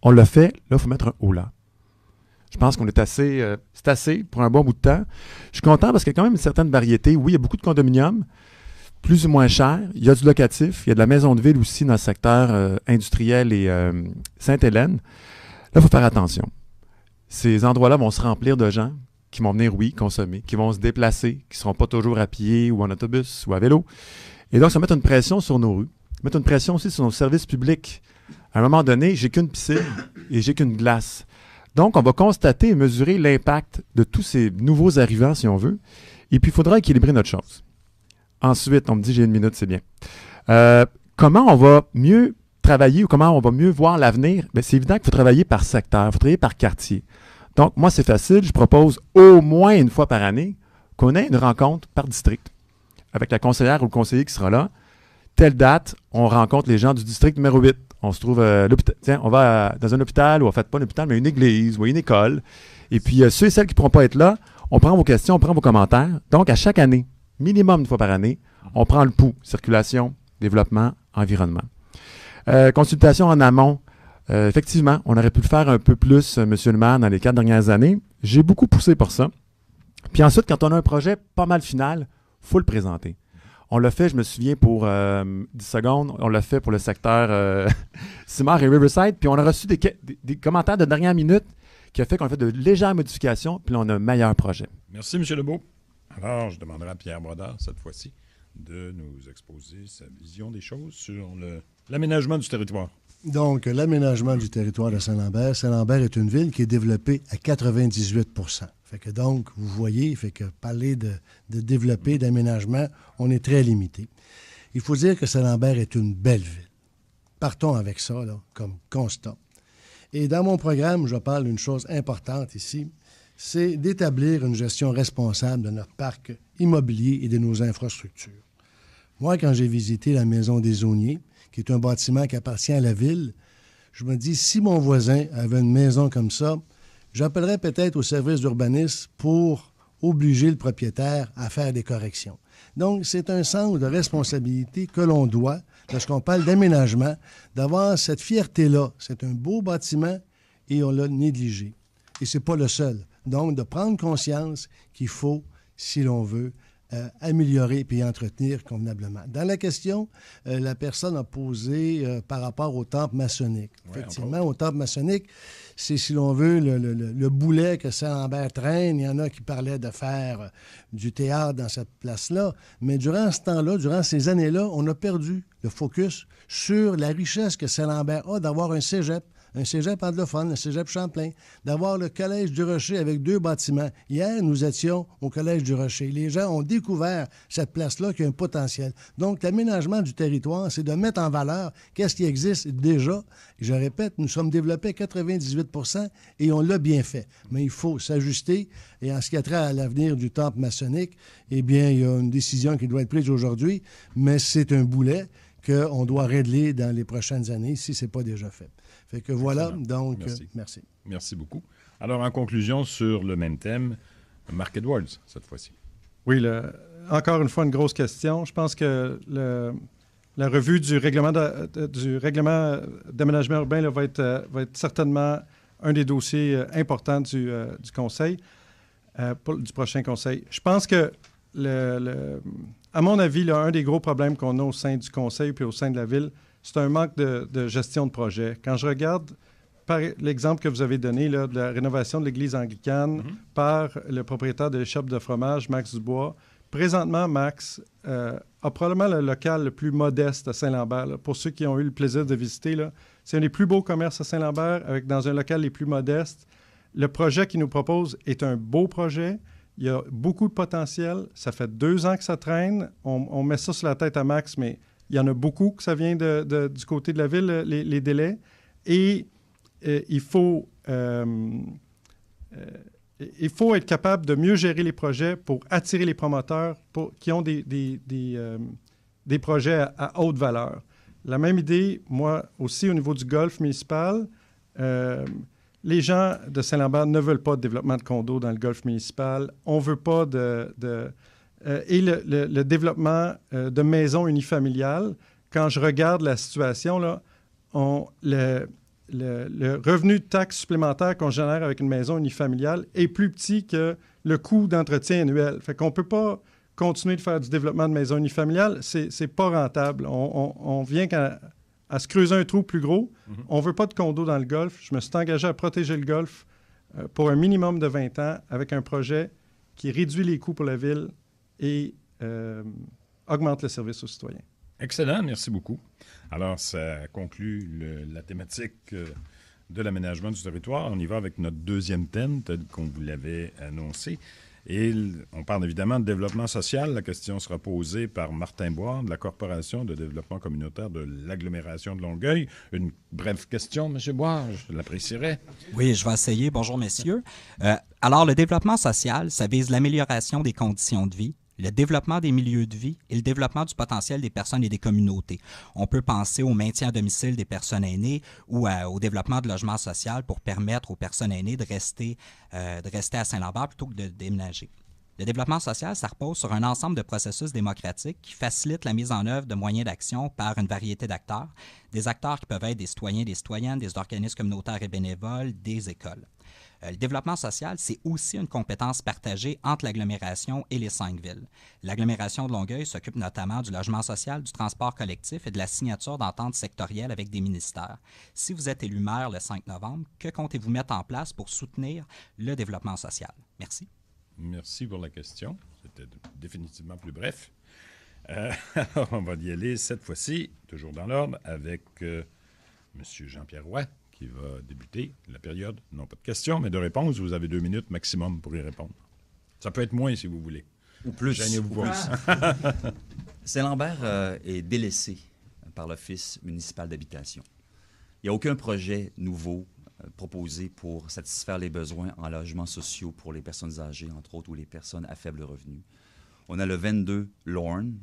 On l'a fait, là, il faut mettre un haut là. Je pense qu'on est assez, c'est assez pour un bon bout de temps. Je suis content parce qu'il y a quand même une certaine variété. Oui, il y a beaucoup de condominiums, plus ou moins chers. Il y a du locatif, il y a de la maison de ville aussi dans le secteur industriel et Sainte-Hélène. Là, il faut faire attention. Ces endroits-là vont se remplir de gens qui vont venir, oui, consommer, qui vont se déplacer, qui ne seront pas toujours à pied ou en autobus ou à vélo. Et donc, ça va mettre une pression sur nos rues, mettre une pression aussi sur nos services publics. À un moment donné, j'ai qu'une piscine et j'ai qu'une glace. Donc, on va constater et mesurer l'impact de tous ces nouveaux arrivants, si on veut. Et puis, il faudra équilibrer notre chose. Ensuite, on me dit, j'ai 1 minute, c'est bien. Comment on va mieux travailler ou comment on va mieux voir l'avenir, bien, c'est évident qu'il faut travailler par secteur, il faut travailler par quartier. Donc, moi, c'est facile. Je propose au moins une fois par année qu'on ait une rencontre par district avec la conseillère ou le conseiller qui sera là. Telle date, on rencontre les gens du district numéro 8. On se trouve à l'hôpital. Tiens, on va dans un hôpital, ou en fait pas un hôpital, mais une église ou une école. Et puis, ceux et celles qui ne pourront pas être là, on prend vos questions, on prend vos commentaires. Donc, à chaque année, minimum une fois par année, on prend le pouls. Circulation, développement, environnement. Consultation en amont. Effectivement, on aurait pu le faire un peu plus, M. le maire, dans les 4 dernières années. J'ai beaucoup poussé pour ça. Puis ensuite, quand on a un projet pas mal final, il faut le présenter. On l'a fait, je me souviens, pour 10 secondes, on l'a fait pour le secteur Simard et Riverside, puis on a reçu des commentaires de dernière minute qui a fait qu'on a fait de légères modifications, puis là, on a un meilleur projet. Merci, M. Lebeau. Alors, je demanderai à Pierre Brodeur, cette fois-ci, de nous exposer sa vision des choses sur l'aménagement du territoire. Donc, l'aménagement du territoire de Saint-Lambert. Saint-Lambert est une ville qui est développée à 98 %. Fait que donc, vous voyez, fait que parler de développer, d'aménagement, on est très limité. Il faut dire que Saint-Lambert est une belle ville. Partons avec ça, là, comme constat. Et dans mon programme, je parle d'une chose importante ici, c'est d'établir une gestion responsable de notre parc immobilier et de nos infrastructures. Moi, quand j'ai visité la Maison des Auniers, qui est un bâtiment qui appartient à la ville, je me dis, si mon voisin avait une maison comme ça, j'appellerais peut-être au service d'urbanisme pour obliger le propriétaire à faire des corrections. Donc, c'est un sens de responsabilité que l'on doit, lorsqu'on parle d'aménagement, d'avoir cette fierté-là. C'est un beau bâtiment et on l'a négligé. Et ce n'est pas le seul. Donc, de prendre conscience qu'il faut, si l'on veut, améliorer et entretenir convenablement. Dans la question, la personne a posé par rapport au temple maçonnique. Ouais, effectivement, au temple maçonnique, c'est, si l'on veut, le boulet que Saint-Lambert traîne. Il y en a qui parlaient de faire du théâtre dans cette place-là. Mais durant ce temps-là, durant ces années-là, on a perdu le focus sur la richesse que Saint-Lambert a d'avoir un cégep anglophone, le cégep Champlain, d'avoir le Collège du Rocher avec 2 bâtiments. Hier, nous étions au Collège du Rocher. Les gens ont découvert cette place-là qui a un potentiel. Donc, l'aménagement du territoire, c'est de mettre en valeur qu'est-ce qui existe déjà. Je répète, nous sommes développés à 98 % et on l'a bien fait. Mais il faut s'ajuster. Et en ce qui a trait à l'avenir du temple maçonnique, eh bien, il y a une décision qui doit être prise aujourd'hui, mais c'est un boulet qu'on doit régler dans les prochaines années si ce n'est pas déjà fait. Fait que voilà, excellent. Donc, merci. Merci beaucoup. Alors, en conclusion, sur le même thème, Marc Edwards, cette fois-ci. Oui, encore une fois, une grosse question. Je pense que la revue du règlement d'aménagement urbain là, va être certainement un des dossiers importants du Conseil, du prochain Conseil. Je pense que, à mon avis, là, un des gros problèmes qu'on a au sein du Conseil puis au sein de la Ville, c'est un manque de gestion de projet. Quand je regarde, par l'exemple que vous avez donné là, de la rénovation de l'église anglicane par le propriétaire de l'échoppe de fromage, Max Dubois, présentement, Max a probablement le local le plus modeste à Saint-Lambert. Là. Pour ceux qui ont eu le plaisir de visiter, là, c'est un des plus beaux commerces à Saint-Lambert, dans un local les plus modestes. Le projet qu'il nous propose est un beau projet. Il y a beaucoup de potentiel. Ça fait 2 ans que ça traîne. On met ça sur la tête à Max, mais il y en a beaucoup que ça vient du côté de la ville, les délais. Et il faut être capable de mieux gérer les projets pour attirer les promoteurs qui ont des projets à haute valeur. La même idée, moi aussi, au niveau du golf municipal, les gens de Saint-Lambert ne veulent pas de développement de condos dans le golf municipal. On ne veut pas et le développement de maisons unifamiliales, quand je regarde la situation, là, le revenu de taxe supplémentaire qu'on génère avec une maison unifamiliale est plus petit que le coût d'entretien annuel. Fait qu'on ne peut pas continuer de faire du développement de maisons unifamiliales. C'est pas rentable. On vient à se creuser un trou plus gros. On ne veut pas de condo dans le golf. Je me suis engagé à protéger le golf pour un minimum de 20 ans avec un projet qui réduit les coûts pour la ville et augmente le service aux citoyens. Excellent, merci beaucoup. Alors, ça conclut la thématique de l'aménagement du territoire. On y va avec notre deuxième thème, tel qu'on vous l'avait annoncé. Et on parle évidemment de développement social. La question sera posée par Martin Boire de la Corporation de développement communautaire de l'agglomération de Longueuil. Une brève question, M. Boire, je l'apprécierais. Oui, je vais essayer. Bonjour, messieurs. Alors, le développement social, ça vise l'amélioration des conditions de vie, le développement des milieux de vie et le développement du potentiel des personnes et des communautés. On peut penser au maintien à domicile des personnes aînées ou au développement de logements sociaux pour permettre aux personnes aînées de rester à Saint-Lambert plutôt que de déménager. Le développement social, ça repose sur un ensemble de processus démocratiques qui facilitent la mise en œuvre de moyens d'action par une variété d'acteurs, des acteurs qui peuvent être des citoyens, des citoyennes, des organismes communautaires et bénévoles, des écoles. Le développement social, c'est aussi une compétence partagée entre l'agglomération et les 5 villes. L'agglomération de Longueuil s'occupe notamment du logement social, du transport collectif et de la signature d'ententes sectorielles avec des ministères. Si vous êtes élu maire le 5 novembre, que comptez-vous mettre en place pour soutenir le développement social? Merci. Merci pour la question. C'était définitivement plus bref. Alors, on va y aller cette fois-ci, toujours dans l'ordre, avec M. Jean-Pierre Roy, qui va débuter la période, non pas de questions, mais de réponses. Vous avez 2 minutes maximum pour y répondre. Ça peut être moins si vous voulez. Ou plus. Gênez-vous pas. Saint-Lambert est délaissé par l'Office municipal d'habitation. Il n'y a aucun projet nouveau proposé pour satisfaire les besoins en logements sociaux pour les personnes âgées, entre autres, ou les personnes à faible revenu. On a le 22 Lorne,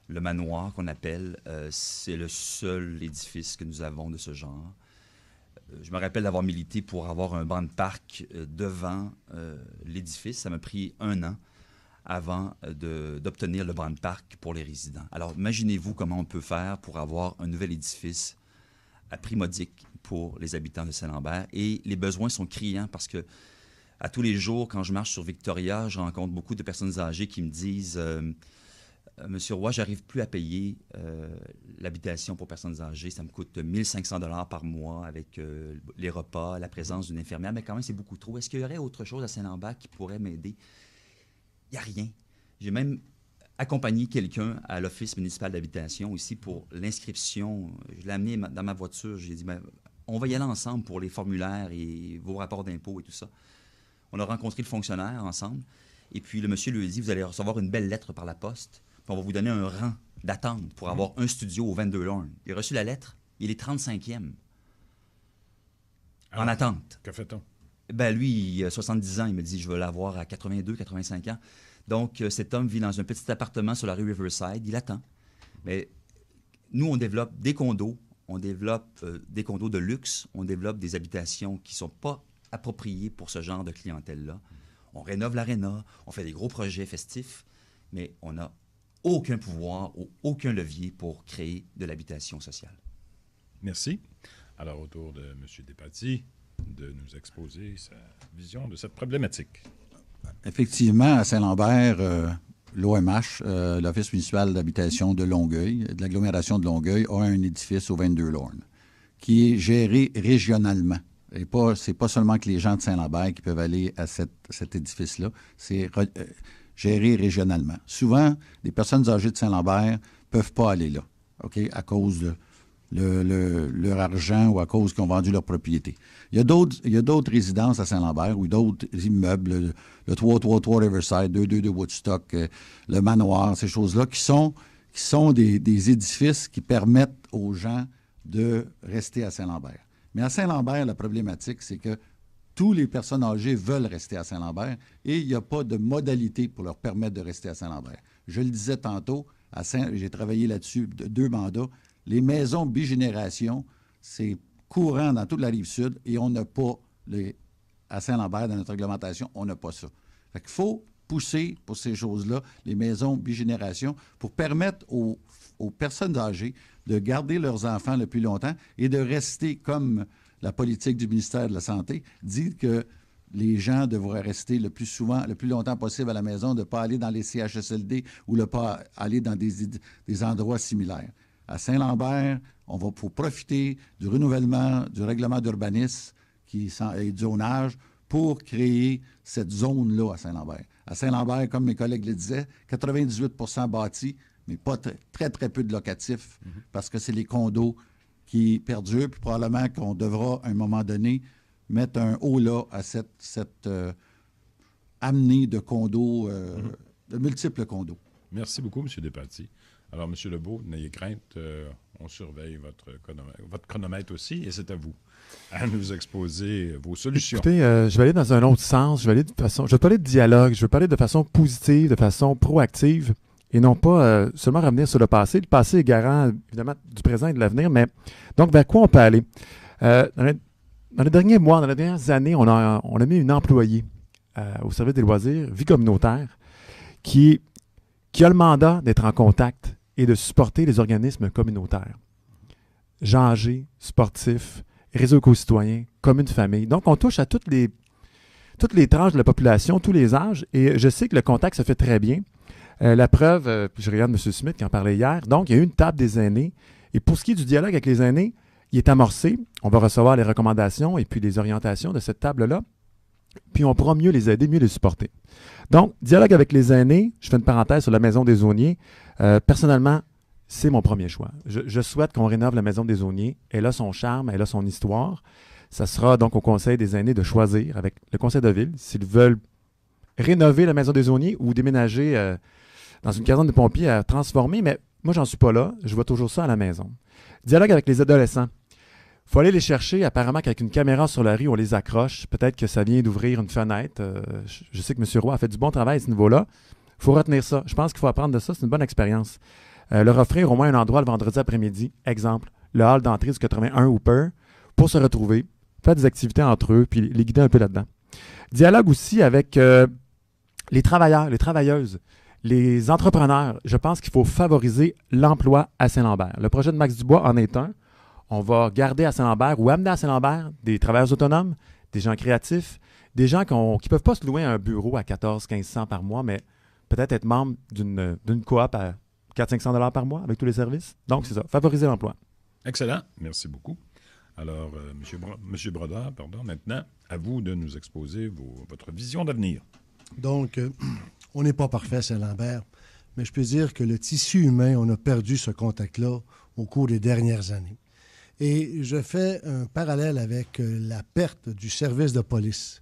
le manoir qu'on appelle. C'est le seul édifice que nous avons de ce genre. Je me rappelle d'avoir milité pour avoir un banc de parc devant l'édifice. Ça m'a pris 1 an avant d'obtenir le banc de parc pour les résidents. Alors, imaginez-vous comment on peut faire pour avoir un nouvel édifice à prix modique pour les habitants de Saint-Lambert. Et les besoins sont criants parce que à tous les jours, quand je marche sur Victoria, je rencontre beaucoup de personnes âgées qui me disent Monsieur Roy, j'arrive plus à payer l'habitation pour personnes âgées. Ça me coûte 1 500 $ par mois avec les repas, la présence d'une infirmière. Mais quand même, c'est beaucoup trop. Est-ce qu'il y aurait autre chose à Saint-Lambert qui pourrait m'aider? Il n'y a rien. J'ai même accompagné quelqu'un à l'Office municipal d'habitation ici pour l'inscription. Je l'ai amené dans ma voiture. J'ai dit, on va y aller ensemble pour les formulaires et vos rapports d'impôts et tout ça. On a rencontré le fonctionnaire ensemble. Et puis, le monsieur lui a dit, vous allez recevoir une belle lettre par la poste. Puis on va vous donner un rang d'attente pour avoir un studio au 22 Lorne. Il a reçu la lettre. Il est 35e. En attente. Que fait-on? Ben lui, il a 70 ans. Il me dit, je veux l'avoir à 82, 85 ans. Donc, cet homme vit dans un petit appartement sur la rue Riverside. Il attend. Mais nous, on développe des condos. On développe des condos de luxe. On développe des habitations qui ne sont pas appropriées pour ce genre de clientèle-là. On rénove l'aréna. On fait des gros projets festifs. Mais on n'a aucun pouvoir ou aucun levier pour créer de l'habitation sociale. Merci. Alors, autour de M. Despatie, de nous exposer sa vision de cette problématique. Effectivement, à Saint-Lambert, l'OMH, l'Office municipal d'habitation de Longueuil, de l'agglomération de Longueuil, a un édifice au 22 Lorne qui est géré régionalement. Et c'est pas seulement que les gens de Saint-Lambert qui peuvent aller à cet édifice-là, c'est géré régionalement. Souvent, les personnes âgées de Saint-Lambert ne peuvent pas aller là, OK, à cause de leur argent ou à cause qu'ils ont vendu leur propriété. Il y a d'autres résidences à Saint-Lambert ou d'autres immeubles, le 333 Riverside, 222 Woodstock, le manoir, ces choses-là, qui sont des édifices qui permettent aux gens de rester à Saint-Lambert. Mais à Saint-Lambert, la problématique, c'est que toutes les personnes âgées veulent rester à Saint-Lambert et il n'y a pas de modalité pour leur permettre de rester à Saint-Lambert. Je le disais tantôt, j'ai travaillé là-dessus 2 mandats. Les maisons bigénération, c'est courant dans toute la Rive-Sud et on n'a pas, à Saint-Lambert, dans notre réglementation, on n'a pas ça. Fait qu'il faut pousser pour ces choses-là, les maisons bigénération, pour permettre aux personnes âgées de garder leurs enfants le plus longtemps et de rester, comme la politique du ministère de la Santé dit que les gens devraient rester le plus longtemps possible à la maison, de ne pas aller dans les CHSLD ou de ne pas aller dans des endroits similaires. À Saint-Lambert, faut profiter du renouvellement du règlement d'urbanisme et du zonage pour créer cette zone-là à Saint-Lambert. À Saint-Lambert, comme mes collègues le disaient, 98 % bâtis, mais pas très, très peu de locatifs, parce que c'est les condos qui perdurent, puis probablement qu'on devra, à un moment donné, mettre un haut là à amener de condos, de multiples condos. Merci beaucoup, M. Despatie. Alors, M. Lebeau, n'ayez crainte, on surveille votre chronomètre aussi, et c'est à vous à nous exposer vos solutions. Écoutez, je vais aller dans un autre sens. Je vais parler de dialogue, je vais parler de façon positive, de façon proactive, et non pas seulement revenir sur le passé. Le passé est garant, évidemment, du présent et de l'avenir, mais donc, vers quoi on peut aller? Dans les derniers mois, dans les dernières années, on a mis une employée au service des loisirs, vie communautaire, qui a le mandat d'être en contact et de supporter les organismes communautaires. Gens âgés, sportifs, réseaux éco-citoyens, communes familles. Donc, on touche à toutes les tranches de la population, tous les âges, et je sais que le contact se fait très bien. La preuve, je regarde M. Smith qui en parlait hier, donc il y a eu une table des aînés, et pour ce qui est du dialogue avec les aînés, il est amorcé. On va recevoir les recommandations et puis les orientations de cette table-là, puis on pourra mieux les aider, mieux les supporter. Donc, dialogue avec les aînés, je fais une parenthèse sur la Maison des Auniers. Personnellement, c'est mon premier choix. Je souhaite qu'on rénove la Maison des Auniers. Elle a son charme, elle a son histoire. Ça sera donc au Conseil des aînés de choisir, avec le Conseil de ville, s'ils veulent rénover la Maison des Auniers ou déménager dans une caserne de pompiers à transformer. Mais moi, j'en suis pas là. Je vois toujours ça à la maison. Dialogue avec les adolescents. Il faut aller les chercher. Apparemment qu'avec une caméra sur la rue, on les accroche. Peut-être que ça vient d'ouvrir une fenêtre. Je sais que M. Roy a fait du bon travail à ce niveau-là. Il faut retenir ça. Je pense qu'il faut apprendre de ça. C'est une bonne expérience. Leur offrir au moins un endroit le vendredi après-midi. Exemple, le hall d'entrée du 81 Hooper pour se retrouver, faire des activités entre eux, puis les guider un peu là-dedans. Dialogue aussi avec les travailleurs, les travailleuses, les entrepreneurs. Je pense qu'il faut favoriser l'emploi à Saint-Lambert. Le projet de Max Dubois en est un. On va garder à Saint-Lambert ou amener à Saint-Lambert des travailleurs autonomes, des gens créatifs, des gens qui ne peuvent pas se louer un bureau à 1400-1500 par mois, mais peut-être être membre d'une coop à 400-500 $ par mois avec tous les services. Donc, c'est ça, favoriser l'emploi. Excellent. Merci beaucoup. Alors, M. Brodeur, maintenant, à vous de nous exposer votre vision d'avenir. Donc, on n'est pas parfait à Saint-Lambert, mais je peux dire que le tissu humain, on a perdu ce contact-là au cours des dernières années. Et je fais un parallèle avec la perte du service de police.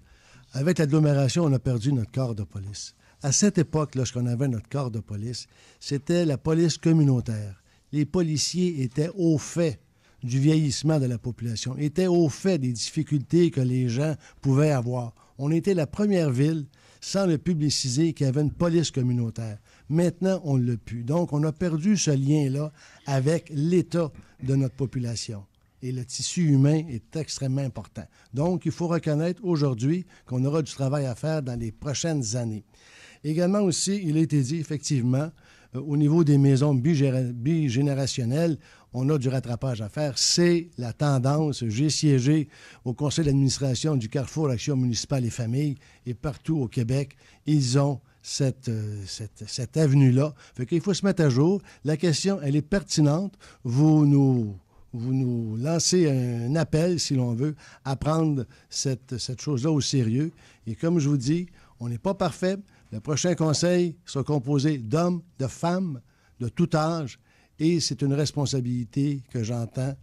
Avec l'agglomération, on a perdu notre corps de police. À cette époque, lorsqu'on avait notre corps de police, c'était la police communautaire. Les policiers étaient au fait du vieillissement de la population, étaient au fait des difficultés que les gens pouvaient avoir. On était la première ville, sans le publiciser, qui avait une police communautaire. Maintenant, on ne l'a plus. Donc, on a perdu ce lien-là avec l'état de notre population. Et le tissu humain est extrêmement important. Donc, il faut reconnaître aujourd'hui qu'on aura du travail à faire dans les prochaines années. Également aussi, il a été dit, effectivement, au niveau des maisons bigénérationnelles, on a du rattrapage à faire. C'est la tendance. J'ai siégé au conseil d'administration du Carrefour Action municipale et famille, et partout au Québec, ils ont cette avenue-là. Fait qu'il faut se mettre à jour. La question, elle est pertinente. Vous nous lancez un appel, si l'on veut, à prendre cette chose-là au sérieux. Et comme je vous dis, on n'est pas parfait. Le prochain conseil sera composé d'hommes, de femmes, de tout âge, et c'est une responsabilité que j'entends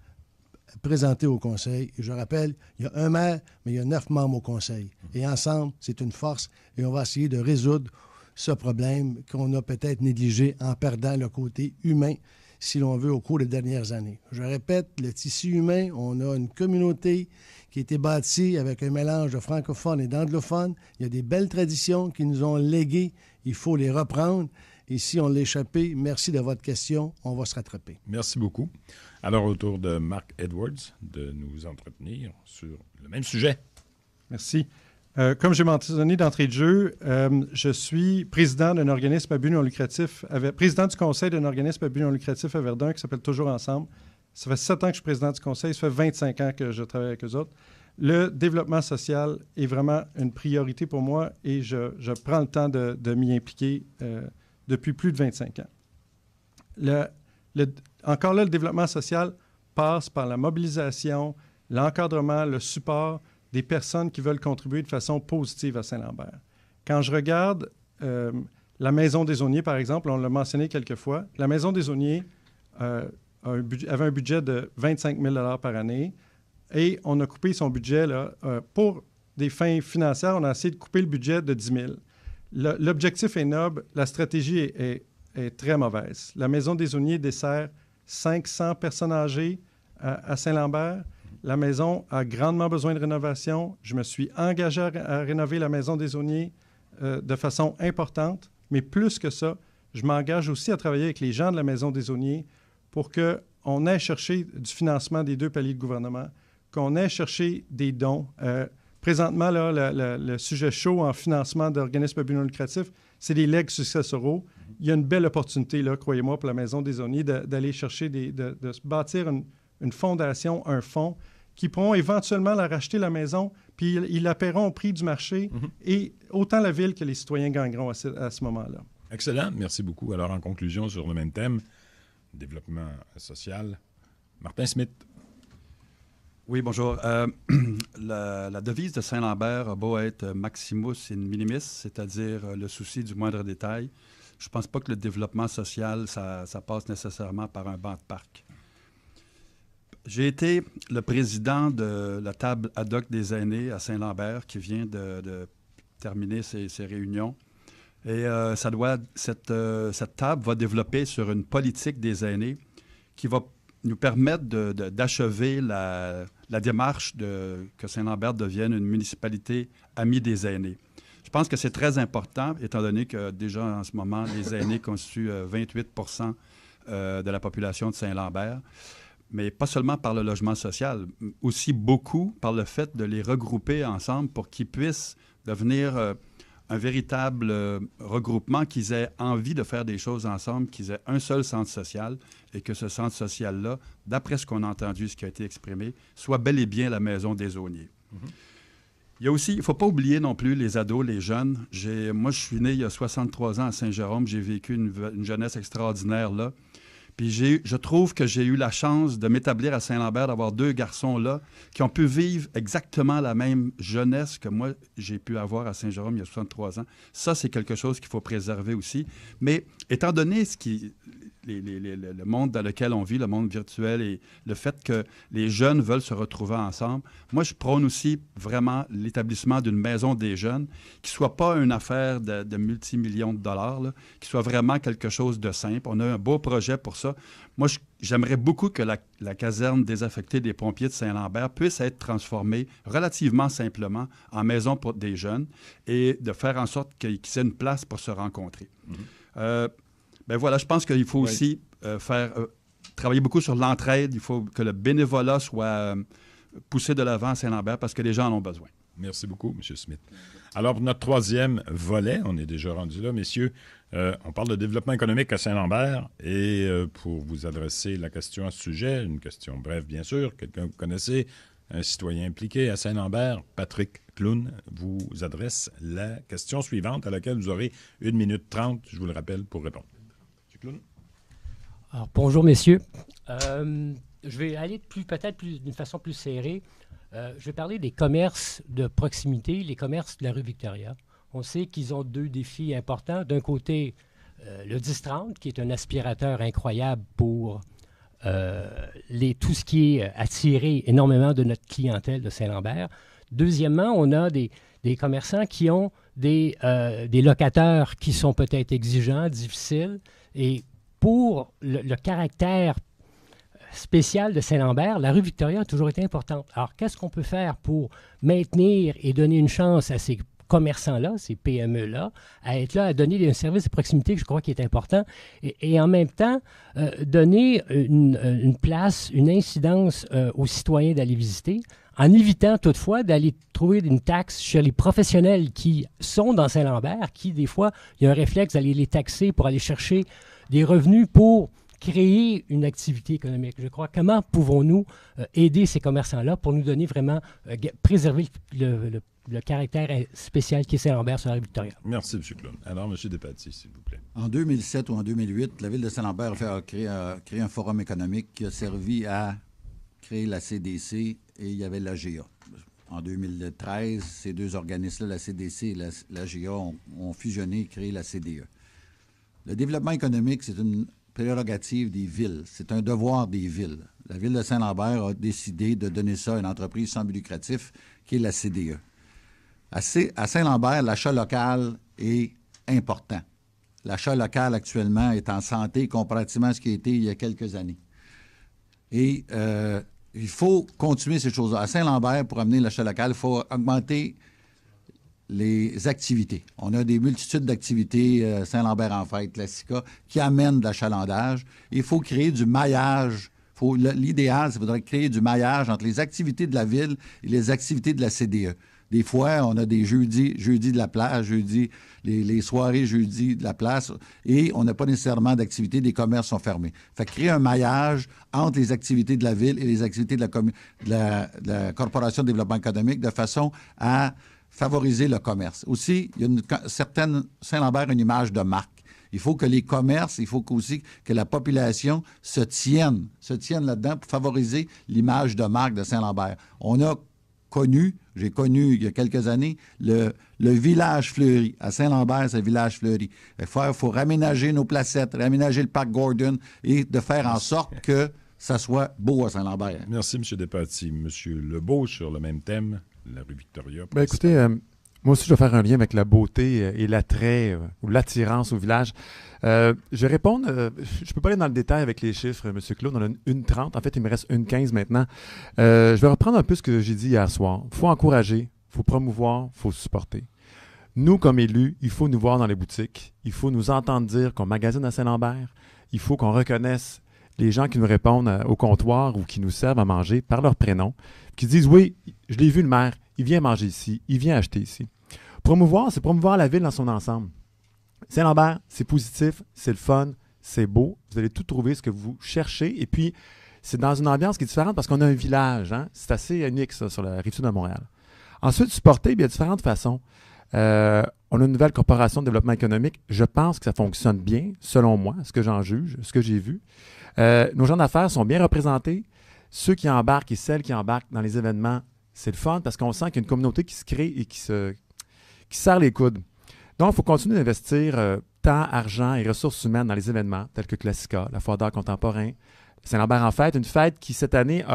présenter au conseil. Et je rappelle, il y a un maire, mais il y a 9 membres au conseil. Et ensemble, c'est une force, et on va essayer de résoudre ce problème qu'on a peut-être négligé en perdant le côté humain, si l'on veut, au cours des dernières années. Je répète, le tissu humain, on a une communauté qui a été bâtie avec un mélange de francophones et d'anglophones. Il y a des belles traditions qui nous ont léguées. Il faut les reprendre. Et si on l'a échappé, merci de votre question. On va se rattraper. Merci beaucoup. Alors, au tour de Mark Edwards de nous entretenir sur le même sujet. Merci. Comme j'ai mentionné d'entrée de jeu, je suis président d'un organisme à but non lucratif, président du conseil d'un organisme à but non lucratif à Verdun qui s'appelle Toujours Ensemble. Ça fait 7 ans que je suis président du conseil, ça fait 25 ans que je travaille avec eux autres. Le développement social est vraiment une priorité pour moi et je prends le temps de m'y impliquer depuis plus de 25 ans. Encore là, le développement social passe par la mobilisation, l'encadrement, le support des personnes qui veulent contribuer de façon positive à Saint-Lambert. Quand je regarde la Maison des Auniers, par exemple, on l'a mentionné quelques fois, la Maison des Auniers avait un budget de 25 000 $ par année et on a coupé son budget là, pour des fins financières, on a essayé de couper le budget de 10 000. L'objectif est noble, la stratégie est très mauvaise. La Maison des Aulniers dessert 500 personnes âgées à Saint-Lambert. La maison a grandement besoin de rénovation. Je me suis engagé à rénover la Maison des Aulniers de façon importante, mais plus que ça, je m'engage aussi à travailler avec les gens de la Maison des Aulniers pour qu'on aille chercher du financement des 2 paliers de gouvernement, qu'on aille chercher des dons. Présentement, là, le sujet chaud en financement d'organismes à but non lucratif, c'est des legs successoraux. Il y a une belle opportunité, là, croyez-moi, pour la Maison des Aulniers d'aller chercher, de se bâtir une fondation, un fonds, qui pourront éventuellement la racheter, la maison, puis ils la paieront au prix du marché, et autant la ville que les citoyens gagneront à ce moment-là. Excellent, merci beaucoup. Alors, en conclusion, sur le même thème, développement social, Martin Smith. Oui, bonjour. La devise de Saint-Lambert a beau être maximus in minimis, c'est-à-dire le souci du moindre détail. Je ne pense pas que le développement social, ça passe nécessairement par un banc de parc. J'ai été le président de la table ad hoc des aînés à Saint-Lambert qui vient de terminer ses réunions. Et cette table va développer sur une politique des aînés qui va nous permettre d'achever la démarche que Saint-Lambert devienne une municipalité amie des aînés. Je pense que c'est très important, étant donné que déjà en ce moment, les aînés constituent 28 % de la population de Saint-Lambert. Mais pas seulement par le logement social, aussi beaucoup par le fait de les regrouper ensemble pour qu'ils puissent devenir un véritable regroupement, qu'ils aient envie de faire des choses ensemble, qu'ils aient un seul centre social et que ce centre social-là, d'après ce qu'on a entendu, ce qui a été exprimé, soit bel et bien la Maison des Aulniers. Il y a aussi, il ne faut pas oublier non plus les ados, les jeunes. Moi, je suis né il y a 63 ans à Saint-Jérôme, j'ai vécu une jeunesse extraordinaire là. Puis je trouve que j'ai eu la chance de m'établir à Saint-Lambert, d'avoir 2 garçons là qui ont pu vivre exactement la même jeunesse que moi, j'ai pu avoir à Saint-Jérôme il y a 63 ans. Ça, c'est quelque chose qu'il faut préserver aussi. Mais étant donné le monde dans lequel on vit, le monde virtuel, et le fait que les jeunes veulent se retrouver ensemble, moi, je prône aussi vraiment l'établissement d'une maison des jeunes qui ne soit pas une affaire de multimillions de dollars, là, qui soit vraiment quelque chose de simple. On a un beau projet pour ça. Moi, j'aimerais beaucoup que la caserne désaffectée des pompiers de Saint-Lambert puisse être transformée relativement simplement en maison pour des jeunes et de faire en sorte qu'ils aient une place pour se rencontrer. Ben voilà, je pense qu'il faut aussi travailler beaucoup sur l'entraide. Il faut que le bénévolat soit poussé de l'avant à Saint-Lambert parce que les gens en ont besoin. Merci beaucoup, M. Smith. Alors, pour notre 3e volet, on est déjà rendu là, messieurs, on parle de développement économique à Saint-Lambert et pour vous adresser la question à ce sujet, une question brève, bien sûr, quelqu'un que vous connaissez, un citoyen impliqué à Saint-Lambert, Patrick Clown, vous adresse la question suivante à laquelle vous aurez 1 minute 30, je vous le rappelle, pour répondre. M. Clown. Alors, bonjour, messieurs. Je vais aller d'une façon plus serrée. Je vais parler des commerces de proximité, les commerces de la rue Victoria. On sait qu'ils ont 2 défis importants. D'un côté, le 10-30, qui est un aspirateur incroyable pour tout ce qui est attiré énormément de notre clientèle de Saint-Lambert. Deuxièmement, on a des commerçants qui ont des locataires qui sont peut-être exigeants, difficiles. Et pour le caractère spécial de Saint-Lambert, la rue Victoria a toujours été importante. Alors, qu'est-ce qu'on peut faire pour maintenir et donner une chance à ces commerçants-là, ces PME-là, à être là, à donner un service de proximité que je crois qui est important, et en même temps, donner une place, une incidence aux citoyens d'aller visiter, en évitant toutefois d'aller trouver une taxe chez les professionnels qui sont dans Saint-Lambert, qui, des fois, il y a un réflexe d'aller les taxer pour aller chercher des revenus pour créer une activité économique. Je crois, comment pouvons-nous aider ces commerçants-là pour nous donner vraiment, préserver le caractère spécial qui est Saint-Lambert sur la rue Victoria. Merci, M. Clown. Alors, M. Despatie, s'il vous plaît. En 2007 ou en 2008, la Ville de Saint-Lambert a créé un forum économique qui a servi à créer la CDC et il y avait l'AGA. En 2013, ces 2 organismes-là, la CDC et l'AGA, ont fusionné et créé la CDE. Le développement économique, c'est une prérogative des villes. C'est un devoir des villes. La Ville de Saint-Lambert a décidé de donner ça à une entreprise sans but lucratif qui est la CDE. À Saint-Lambert, l'achat local est important. L'achat local actuellement est en santé comparativement à ce qui a été il y a quelques années. Et il faut continuer ces choses-là. À Saint-Lambert, pour amener l'achat local, il faut augmenter les activités. On a des multitudes d'activités, Saint-Lambert en fête, Classica, qui amènent de l'achalandage. Il faut créer du maillage. L'idéal, c'est qu'il faudrait créer du maillage entre les activités de la ville et les activités de la CDE. Des fois, on a des jeudis de la place, les soirées jeudi de la place, et on n'a pas nécessairement d'activités, des commerces sont fermés. Fait créer un maillage entre les activités de la ville et les activités de la Corporation de développement économique de façon à favoriser le commerce. Aussi, il y a une certaine Saint-Lambert a une image de marque. Il faut que les commerces, il faut aussi que la population se tienne là-dedans pour favoriser l'image de marque de Saint-Lambert. J'ai connu il y a quelques années le village fleuri. À Saint-Lambert, c'est le village fleuri. Il faut raménager nos placettes, raménager le parc Gordon et de faire en sorte que ça soit beau à Saint-Lambert. Merci, M. Despatie. M. Lebeau, sur le même thème, la rue Victoria. Bien, écoutez, moi aussi, je vais faire un lien avec la beauté et l'attrait ou l'attirance au village. Je vais répondre, je ne peux pas aller dans le détail avec les chiffres, M. Claude, on a une 30. En fait, il me reste une 15 maintenant. Je vais reprendre un peu ce que j'ai dit hier soir. Il faut encourager, il faut promouvoir, il faut supporter. Nous, comme élus, il faut nous voir dans les boutiques. Il faut nous entendre dire qu'on magasine à Saint-Lambert. Il faut qu'on reconnaisse les gens qui nous répondent au comptoir ou qui nous servent à manger par leur prénom, qui disent « Oui, je l'ai vu le maire, il vient manger ici, il vient acheter ici. » Promouvoir, c'est promouvoir la ville dans son ensemble. Saint-Lambert, c'est positif, c'est le fun, c'est beau. Vous allez tout trouver ce que vous cherchez. Et puis, c'est dans une ambiance qui est différente parce qu'on a un village. Hein? C'est assez unique, ça, sur la rive-sud de Montréal. Ensuite, supporter, bien, il y a différentes façons. On a une nouvelle corporation de développement économique. Je pense que ça fonctionne bien, selon moi, ce que j'en juge, ce que j'ai vu. Nos gens d'affaires sont bien représentés. Ceux qui embarquent et celles qui embarquent dans les événements, c'est le fun parce qu'on sent qu'il y a une communauté qui se crée et qui serre les coudes. Donc, il faut continuer d'investir temps, argent et ressources humaines dans les événements tels que Classica, la Foire d'art contemporain, Saint-Lambert en fête, une fête qui, cette année,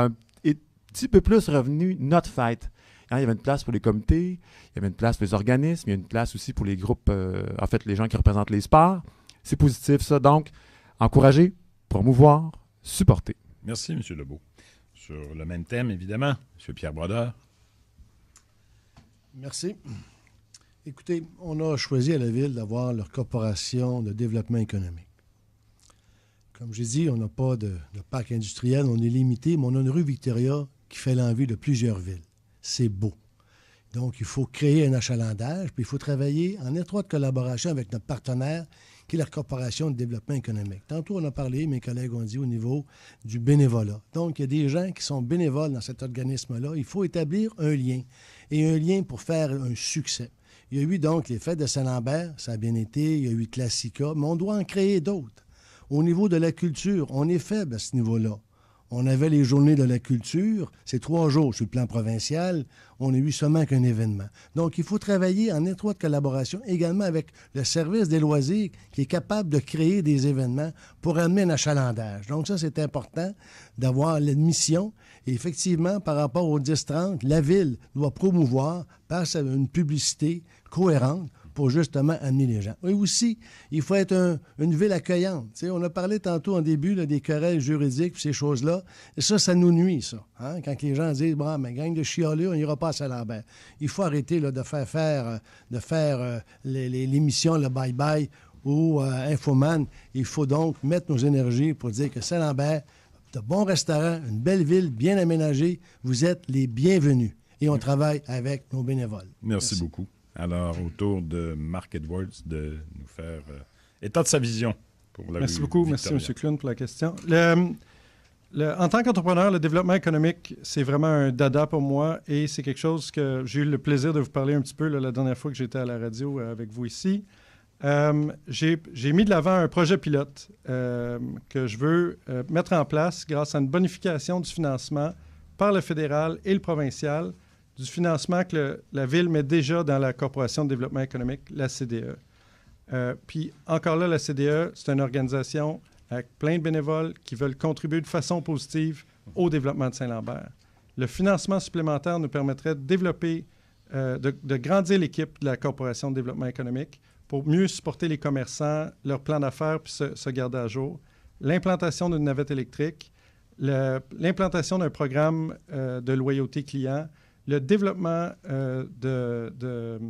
est un petit peu plus revenue notre fête. Hein, il y avait une place pour les comités, il y avait une place pour les organismes, il y a une place aussi pour les groupes, en fait, les gens qui représentent les sports. C'est positif, ça. Donc, encourager, promouvoir, supporter. Merci, M. Lebeau. Sur le même thème, évidemment, M. Pierre Brodeur. Merci. Écoutez, on a choisi à la Ville d'avoir leur corporation de développement économique. Comme j'ai dit, on n'a pas de parc industriel, on est limité, mais on a une rue Victoria qui fait l'envie de plusieurs villes. C'est beau. Donc, il faut créer un achalandage, puis il faut travailler en étroite collaboration avec notre partenaire, qui est la Corporation de développement économique. Tantôt, on a parlé, mes collègues ont dit, au niveau du bénévolat. Donc, il y a des gens qui sont bénévoles dans cet organisme-là. Il faut établir un lien, et un lien pour faire un succès. Il y a eu donc les fêtes de Saint-Lambert, ça a bien été, il y a eu Classica, mais on doit en créer d'autres. Au niveau de la culture, on est faible à ce niveau-là. On avait les journées de la culture, c'est 3 jours sur le plan provincial, on n'a eu seulement qu'un événement. Donc, il faut travailler en étroite collaboration également avec le service des loisirs qui est capable de créer des événements pour amener un achalandage. Donc, ça, c'est important d'avoir l'admission. Et effectivement, par rapport au 10-30, la Ville doit promouvoir par une publicité cohérente pour justement amener les gens. Et aussi, il faut être une ville accueillante. T'sais, on a parlé tantôt en début là, des querelles juridiques, ces choses-là. Et ça nous nuit, ça. Hein? Quand les gens disent, bon, mais gang de chialeux, on n'ira pas à Saint-Lambert. Il faut arrêter là, de faire l'émission, le bye-bye ou Infoman. Il faut donc mettre nos énergies pour dire que Saint-Lambert, de bons restaurants, une belle ville bien aménagée, vous êtes les bienvenus. Et on travaille avec nos bénévoles. Merci beaucoup. Alors, au tour de Marc Edwards de nous faire état de sa vision pour la Merci rue beaucoup. Victoria. Merci, M. Clune, pour la question. En tant qu'entrepreneur, le développement économique, c'est vraiment un dada pour moi et c'est quelque chose que j'ai eu le plaisir de vous parler un petit peu la dernière fois que j'étais à la radio avec vous ici. J'ai mis de l'avant un projet pilote que je veux mettre en place grâce à une bonification du financement par le fédéral et le provincial du financement que la Ville met déjà dans la Corporation de développement économique, la CDE. Puis encore là, la CDE, c'est une organisation avec plein de bénévoles qui veulent contribuer de façon positive au développement de Saint-Lambert. Le financement supplémentaire nous permettrait de développer de grandir l'équipe de la Corporation de développement économique pour mieux supporter les commerçants, leur plan d'affaires, puis se garder à jour. L'implantation d'une navette électrique, l'implantation d'un programme de loyauté client, le développement de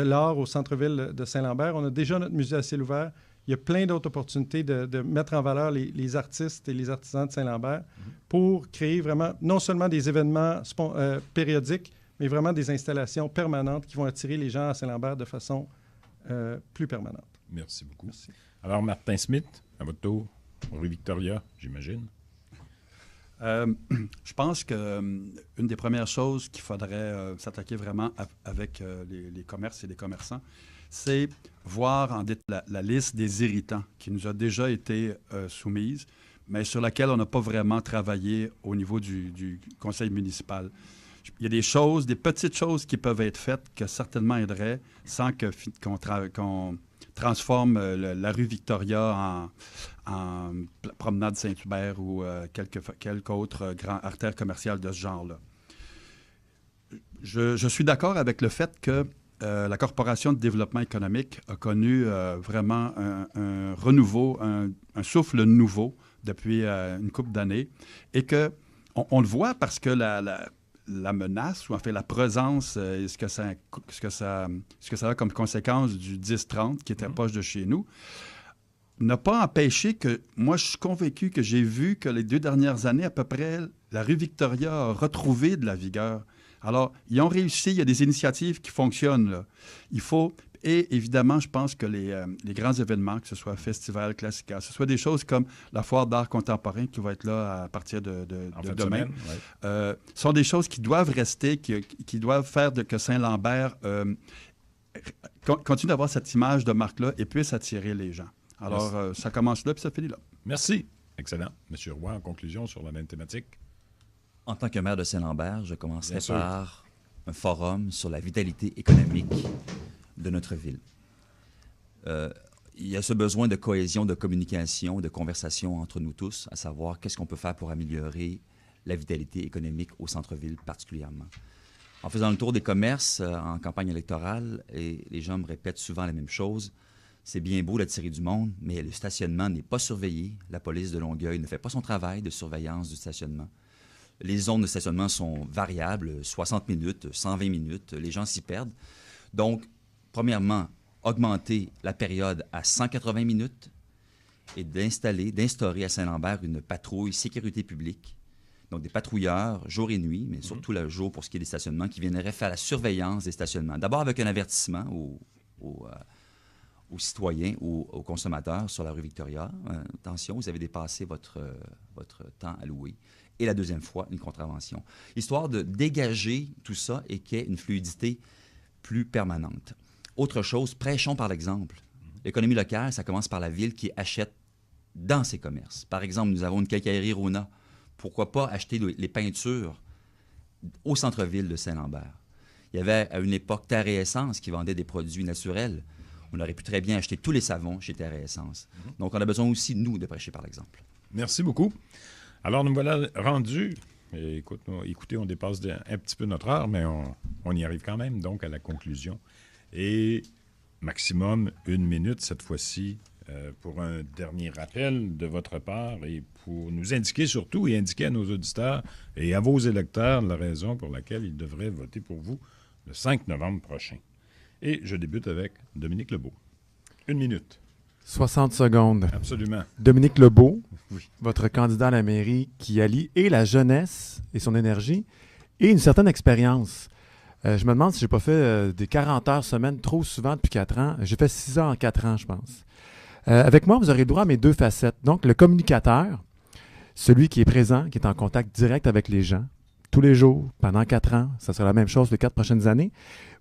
l'art au centre-ville de Saint-Lambert. On a déjà notre musée à ciel ouvert. Il y a plein d'autres opportunités de mettre en valeur les artistes et les artisans de Saint-Lambert pour créer vraiment non seulement des événements périodiques, mais vraiment des installations permanentes qui vont attirer les gens à Saint-Lambert de façon plus permanente. Merci beaucoup. Merci. Alors, Martin Smith, à votre tour, rue Victoria, j'imagine. Je pense qu'une des premières choses qu'il faudrait s'attaquer vraiment avec les commerces et les commerçants, c'est voir la liste des irritants qui nous a déjà été soumise, mais sur laquelle on n'a pas vraiment travaillé au niveau du conseil municipal. Il y a des petites choses qui peuvent être faites que certainement aideraient sans qu'on transforme la rue Victoria en promenade Saint-Hubert ou quelque autre grand artère commerciale de ce genre-là. Je suis d'accord avec le fait que la Corporation de développement économique a connu vraiment un renouveau, un souffle nouveau depuis une couple d'années et qu'on le voit parce que la menace, ou en fait la présence, et ce que ça a comme conséquence du 10-30 qui était proche de chez nous, n'a pas empêché que, moi je suis convaincu que j'ai vu que les 2 dernières années, à peu près, la rue Victoria a retrouvé de la vigueur. Alors, ils ont réussi, il y a des initiatives qui fonctionnent, là. Et évidemment, je pense que les grands événements, que ce soit Festival, Classica, que ce soit des choses comme la Foire d'art contemporain qui va être là à partir de demain, sont des choses qui doivent rester, qui doivent faire que Saint-Lambert continue d'avoir cette image de marque-là et puisse attirer les gens. Alors, ça commence là puis ça finit là. Merci. Excellent. Monsieur Roy, en conclusion sur la même thématique. En tant que maire de Saint-Lambert, je commencerai par un forum sur la vitalité économique de notre ville. Il y a ce besoin de cohésion, de communication, de conversation entre nous tous, à savoir qu'est-ce qu'on peut faire pour améliorer la vitalité économique au centre-ville particulièrement. En faisant le tour des commerces en campagne électorale, et les gens me répètent souvent la même chose, c'est bien beau d'attirer du monde, mais le stationnement n'est pas surveillé. La police de Longueuil ne fait pas son travail de surveillance du stationnement. Les zones de stationnement sont variables, 60 minutes, 120 minutes, les gens s'y perdent. Donc, premièrement, augmenter la période à 180 minutes et d'instaurer à Saint-Lambert une patrouille sécurité publique. Donc, des patrouilleurs, jour et nuit, mais surtout le jour pour ce qui est des stationnements, qui viendraient faire la surveillance des stationnements. D'abord avec un avertissement aux citoyens ou aux consommateurs sur la rue Victoria. Attention, vous avez dépassé votre temps alloué. Et la deuxième fois, une contravention. Histoire de dégager tout ça et qu'il y ait une fluidité plus permanente. Autre chose, prêchons par l'exemple. L'économie locale, ça commence par la ville qui achète dans ses commerces. Par exemple, nous avons une quincaillerie Rona. Pourquoi pas acheter les peintures au centre-ville de Saint-Lambert? Il y avait à une époque Terre et Essence qui vendait des produits naturels. On aurait pu très bien acheter tous les savons chez Terre et Essence. Donc, on a besoin aussi, nous, de prêcher par l'exemple. Merci beaucoup. Alors, nous voilà rendus. Écoutez, on dépasse un petit peu notre heure, mais on y arrive quand même, donc, à la conclusion. Et maximum 1 minute, cette fois-ci, pour un dernier rappel de votre part et pour nous indiquer surtout et indiquer à nos auditeurs et à vos électeurs la raison pour laquelle ils devraient voter pour vous le 5 novembre prochain. Et je débute avec Dominique Lebeau. 1 minute. 60 secondes. Absolument. Dominique Lebeau, oui, votre candidat à la mairie qui allie et la jeunesse et son énergie et une certaine expérience. Je me demande si je n'ai pas fait des 40 heures semaine trop souvent depuis 4 ans. J'ai fait 6 heures en 4 ans, je pense. Avec moi, vous aurez droit à mes 2 facettes. Donc, le communicateur, celui qui est présent, qui est en contact direct avec les gens, tous les jours, pendant 4 ans. Ça sera la même chose les 4 prochaines années.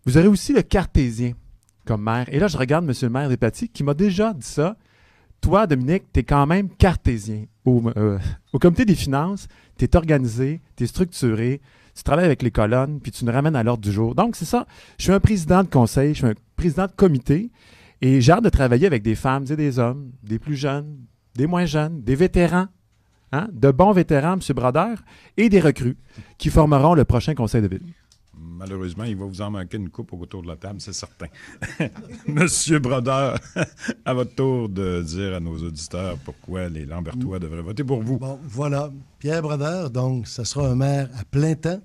Vous aurez aussi le cartésien comme maire. Et là, je regarde M. le maire Despatie qui m'a déjà dit ça. Toi, Dominique, tu es quand même cartésien. Au comité des finances, tu es organisé, tu es structuré, tu travailles avec les colonnes, puis tu nous ramènes à l'ordre du jour. Donc, c'est ça. Je suis un président de conseil, je suis un président de comité, et j'ai hâte de travailler avec des femmes et des hommes, des plus jeunes, des moins jeunes, des vétérans, de bons vétérans, M. Brodeur, et des recrues qui formeront le prochain conseil de ville. Malheureusement, il va vous en manquer une coupe autour de la table, c'est certain. Monsieur Brodeur, à votre tour de dire à nos auditeurs pourquoi les Lambertois devraient voter pour vous. Bon, voilà. Pierre Brodeur, donc, ça sera un maire à plein temps,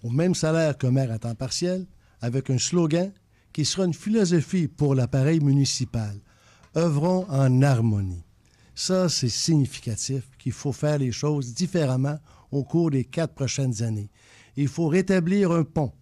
au même salaire qu'un maire à temps partiel, avec un slogan qui sera une philosophie pour l'appareil municipal. Œuvrons en harmonie. Ça, c'est significatif qu'il faut faire les choses différemment au cours des 4 prochaines années. Il faut rétablir un pont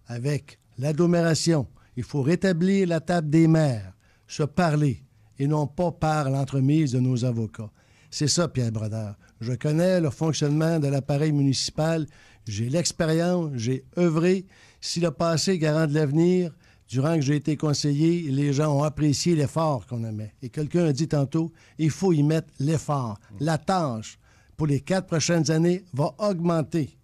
avec l'agglomération. Il faut rétablir la table des maires, se parler, et non pas par l'entremise de nos avocats. C'est ça, Pierre Brodeur. Je connais le fonctionnement de l'appareil municipal. J'ai l'expérience, j'ai œuvré. Si le passé garant de l'avenir, durant que j'ai été conseiller, les gens ont apprécié l'effort qu'on a mis. Et quelqu'un a dit tantôt, il faut y mettre l'effort. La tâche pour les 4 prochaines années va augmenter.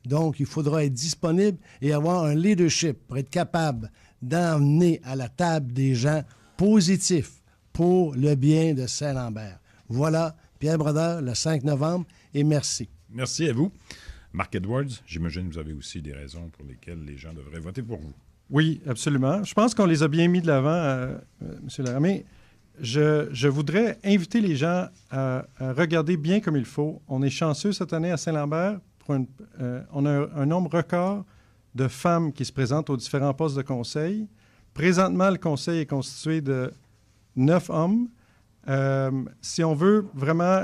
Donc, il faudra être disponible et avoir un leadership pour être capable d'emmener à la table des gens positifs pour le bien de Saint-Lambert. Voilà, Pierre Brodeur, le 5 novembre, et merci. Merci à vous. Marc Edwards, j'imagine que vous avez aussi des raisons pour lesquelles les gens devraient voter pour vous. Oui, absolument. Je pense qu'on les a bien mis de l'avant, M. Laramé. Je voudrais inviter les gens à regarder bien comme il faut. On est chanceux cette année à Saint-Lambert. On a un nombre record de femmes qui se présentent aux différents postes de conseil. Présentement, le conseil est constitué de 9 hommes. Si on veut vraiment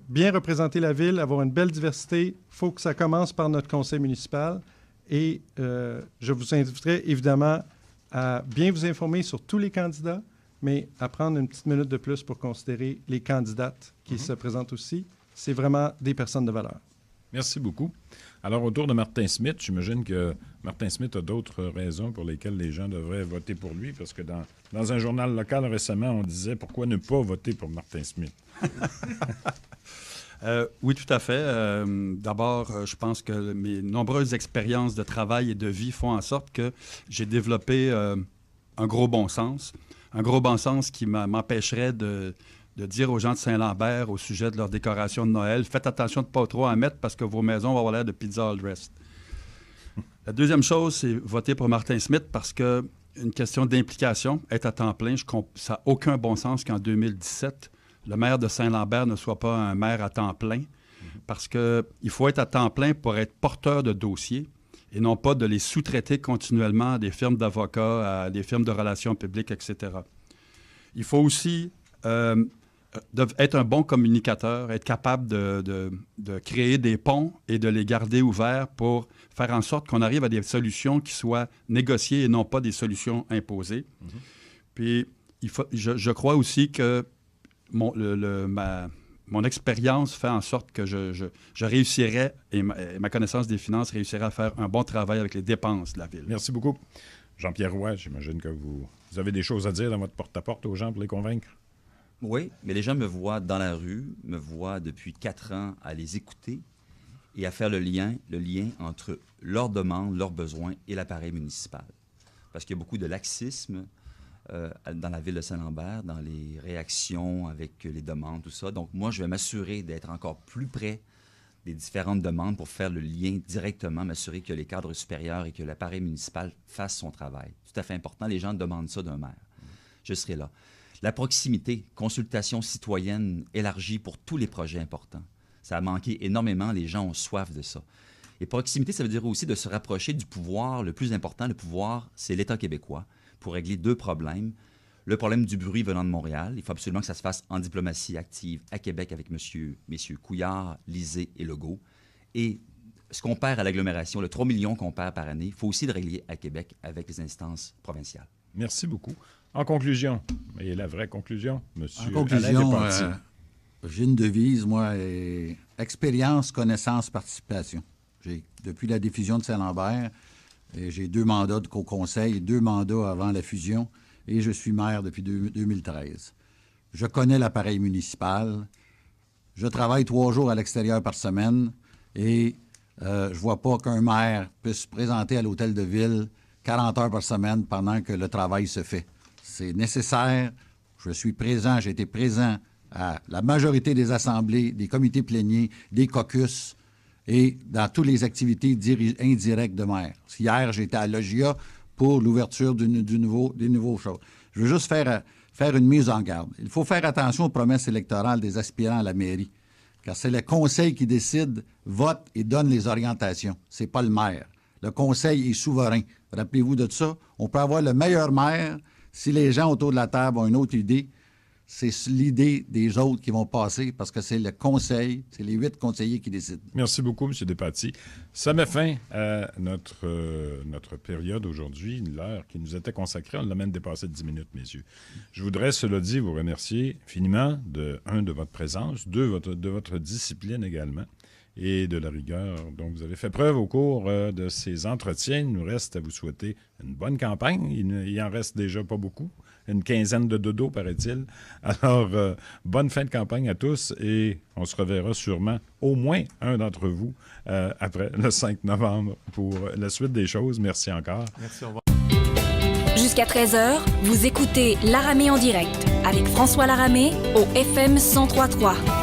bien représenter la ville, avoir une belle diversité, il faut que ça commence par notre conseil municipal. Et je vous inviterai évidemment à bien vous informer sur tous les candidats, mais à prendre une petite minute de plus pour considérer les candidates qui se présentent aussi. C'est vraiment des personnes de valeur. Merci beaucoup. Alors, autour de Martin Smith, j'imagine que Martin Smith a d'autres raisons pour lesquelles les gens devraient voter pour lui, parce que dans un journal local récemment, on disait « Pourquoi ne pas voter pour Martin Smith? » Oui, tout à fait. D'abord, je pense que mes nombreuses expériences de travail et de vie font en sorte que j'ai développé un gros bon sens. Un gros bon sens qui m'empêcherait de dire aux gens de Saint-Lambert au sujet de leur décoration de Noël, faites attention de ne pas trop en mettre parce que vos maisons vont avoir l'air de pizza all dressed. La deuxième chose, c'est voter pour Martin Smith parce que une question d'implication, être à temps plein, ça n'a aucun bon sens qu'en 2017, le maire de Saint-Lambert ne soit pas un maire à temps plein parce qu'il faut être à temps plein pour être porteur de dossiers et non pas de les sous-traiter continuellement à des firmes d'avocats, à des firmes de relations publiques, etc. Il faut aussi être un bon communicateur, être capable de créer des ponts et de les garder ouverts pour faire en sorte qu'on arrive à des solutions qui soient négociées et non pas des solutions imposées. Puis, je crois aussi que mon expérience fait en sorte que je réussirais, et ma connaissance des finances réussirait à faire un bon travail avec les dépenses de la ville. Merci beaucoup. Jean-Pierre Roy, j'imagine que vous avez des choses à dire dans votre porte-à-porte aux gens pour les convaincre. Oui, mais les gens me voient dans la rue, me voient depuis 4 ans à les écouter et à faire le lien entre leurs demandes, leurs besoins et l'appareil municipal. Parce qu'il y a beaucoup de laxisme dans la ville de Saint-Lambert, dans les réactions avec les demandes, tout ça. Donc, moi, je vais m'assurer d'être encore plus près des différentes demandes pour faire le lien directement, m'assurer que les cadres supérieurs et que l'appareil municipal fassent son travail. Tout à fait important. Les gens demandent ça d'un maire. Je serai là. La proximité, consultation citoyenne élargie pour tous les projets importants. Ça a manqué énormément. Les gens ont soif de ça. Et proximité, ça veut dire aussi de se rapprocher du pouvoir. Le plus important, le pouvoir, c'est l'État québécois pour régler 2 problèmes. Le problème du bruit venant de Montréal. Il faut absolument que ça se fasse en diplomatie active à Québec avec messieurs Couillard, Lisée et Legault. Et ce qu'on perd à l'agglomération, le 3 millions qu'on perd par année, il faut aussi le régler à Québec avec les instances provinciales. Merci beaucoup. En conclusion, et la vraie conclusion, monsieur. En conclusion, j'ai une devise, moi, expérience, connaissance, participation. Depuis la diffusion de Saint-Lambert, j'ai 2 mandats de co-conseil, 2 mandats avant la fusion, et je suis maire depuis 2013. Je connais l'appareil municipal. Je travaille 3 jours à l'extérieur par semaine, et je ne vois pas qu'un maire puisse se présenter à l'hôtel de ville 40 heures par semaine pendant que le travail se fait. C'est nécessaire. Je suis présent, j'ai été présent à la majorité des assemblées, des comités pléniers, des caucus. et dans toutes les activités indirectes de maire. Hier, j'étais à Logia pour l'ouverture des nouveaux choses. Je veux juste faire une mise en garde. Il faut faire attention aux promesses électorales des aspirants à la mairie, car c'est le conseil qui décide, vote et donne les orientations. C'est pas le maire. Le conseil est souverain. Rappelez-vous de ça. On peut avoir le meilleur maire si les gens autour de la table ont une autre idée. C'est l'idée des autres qui vont passer parce que c'est le conseil, c'est les 8 conseillers qui décident. Merci beaucoup, M. Despatie. Ça met fin à notre période aujourd'hui, l'heure qui nous était consacrée. On l'a même dépassé de 10 minutes, messieurs. Je voudrais, cela dit, vous remercier infiniment de votre présence, de votre discipline également et de la rigueur dont vous avez fait preuve au cours de ces entretiens. Il nous reste à vous souhaiter une bonne campagne. Il en reste déjà pas beaucoup. Une quinzaine de dodos, paraît-il. Alors, bonne fin de campagne à tous et on se reverra sûrement, au moins un d'entre vous, après le 5 novembre pour la suite des choses. Merci encore. Merci, au revoir. Jusqu'à 13h, vous écoutez Laramé en direct avec François Laramé au FM 103.3.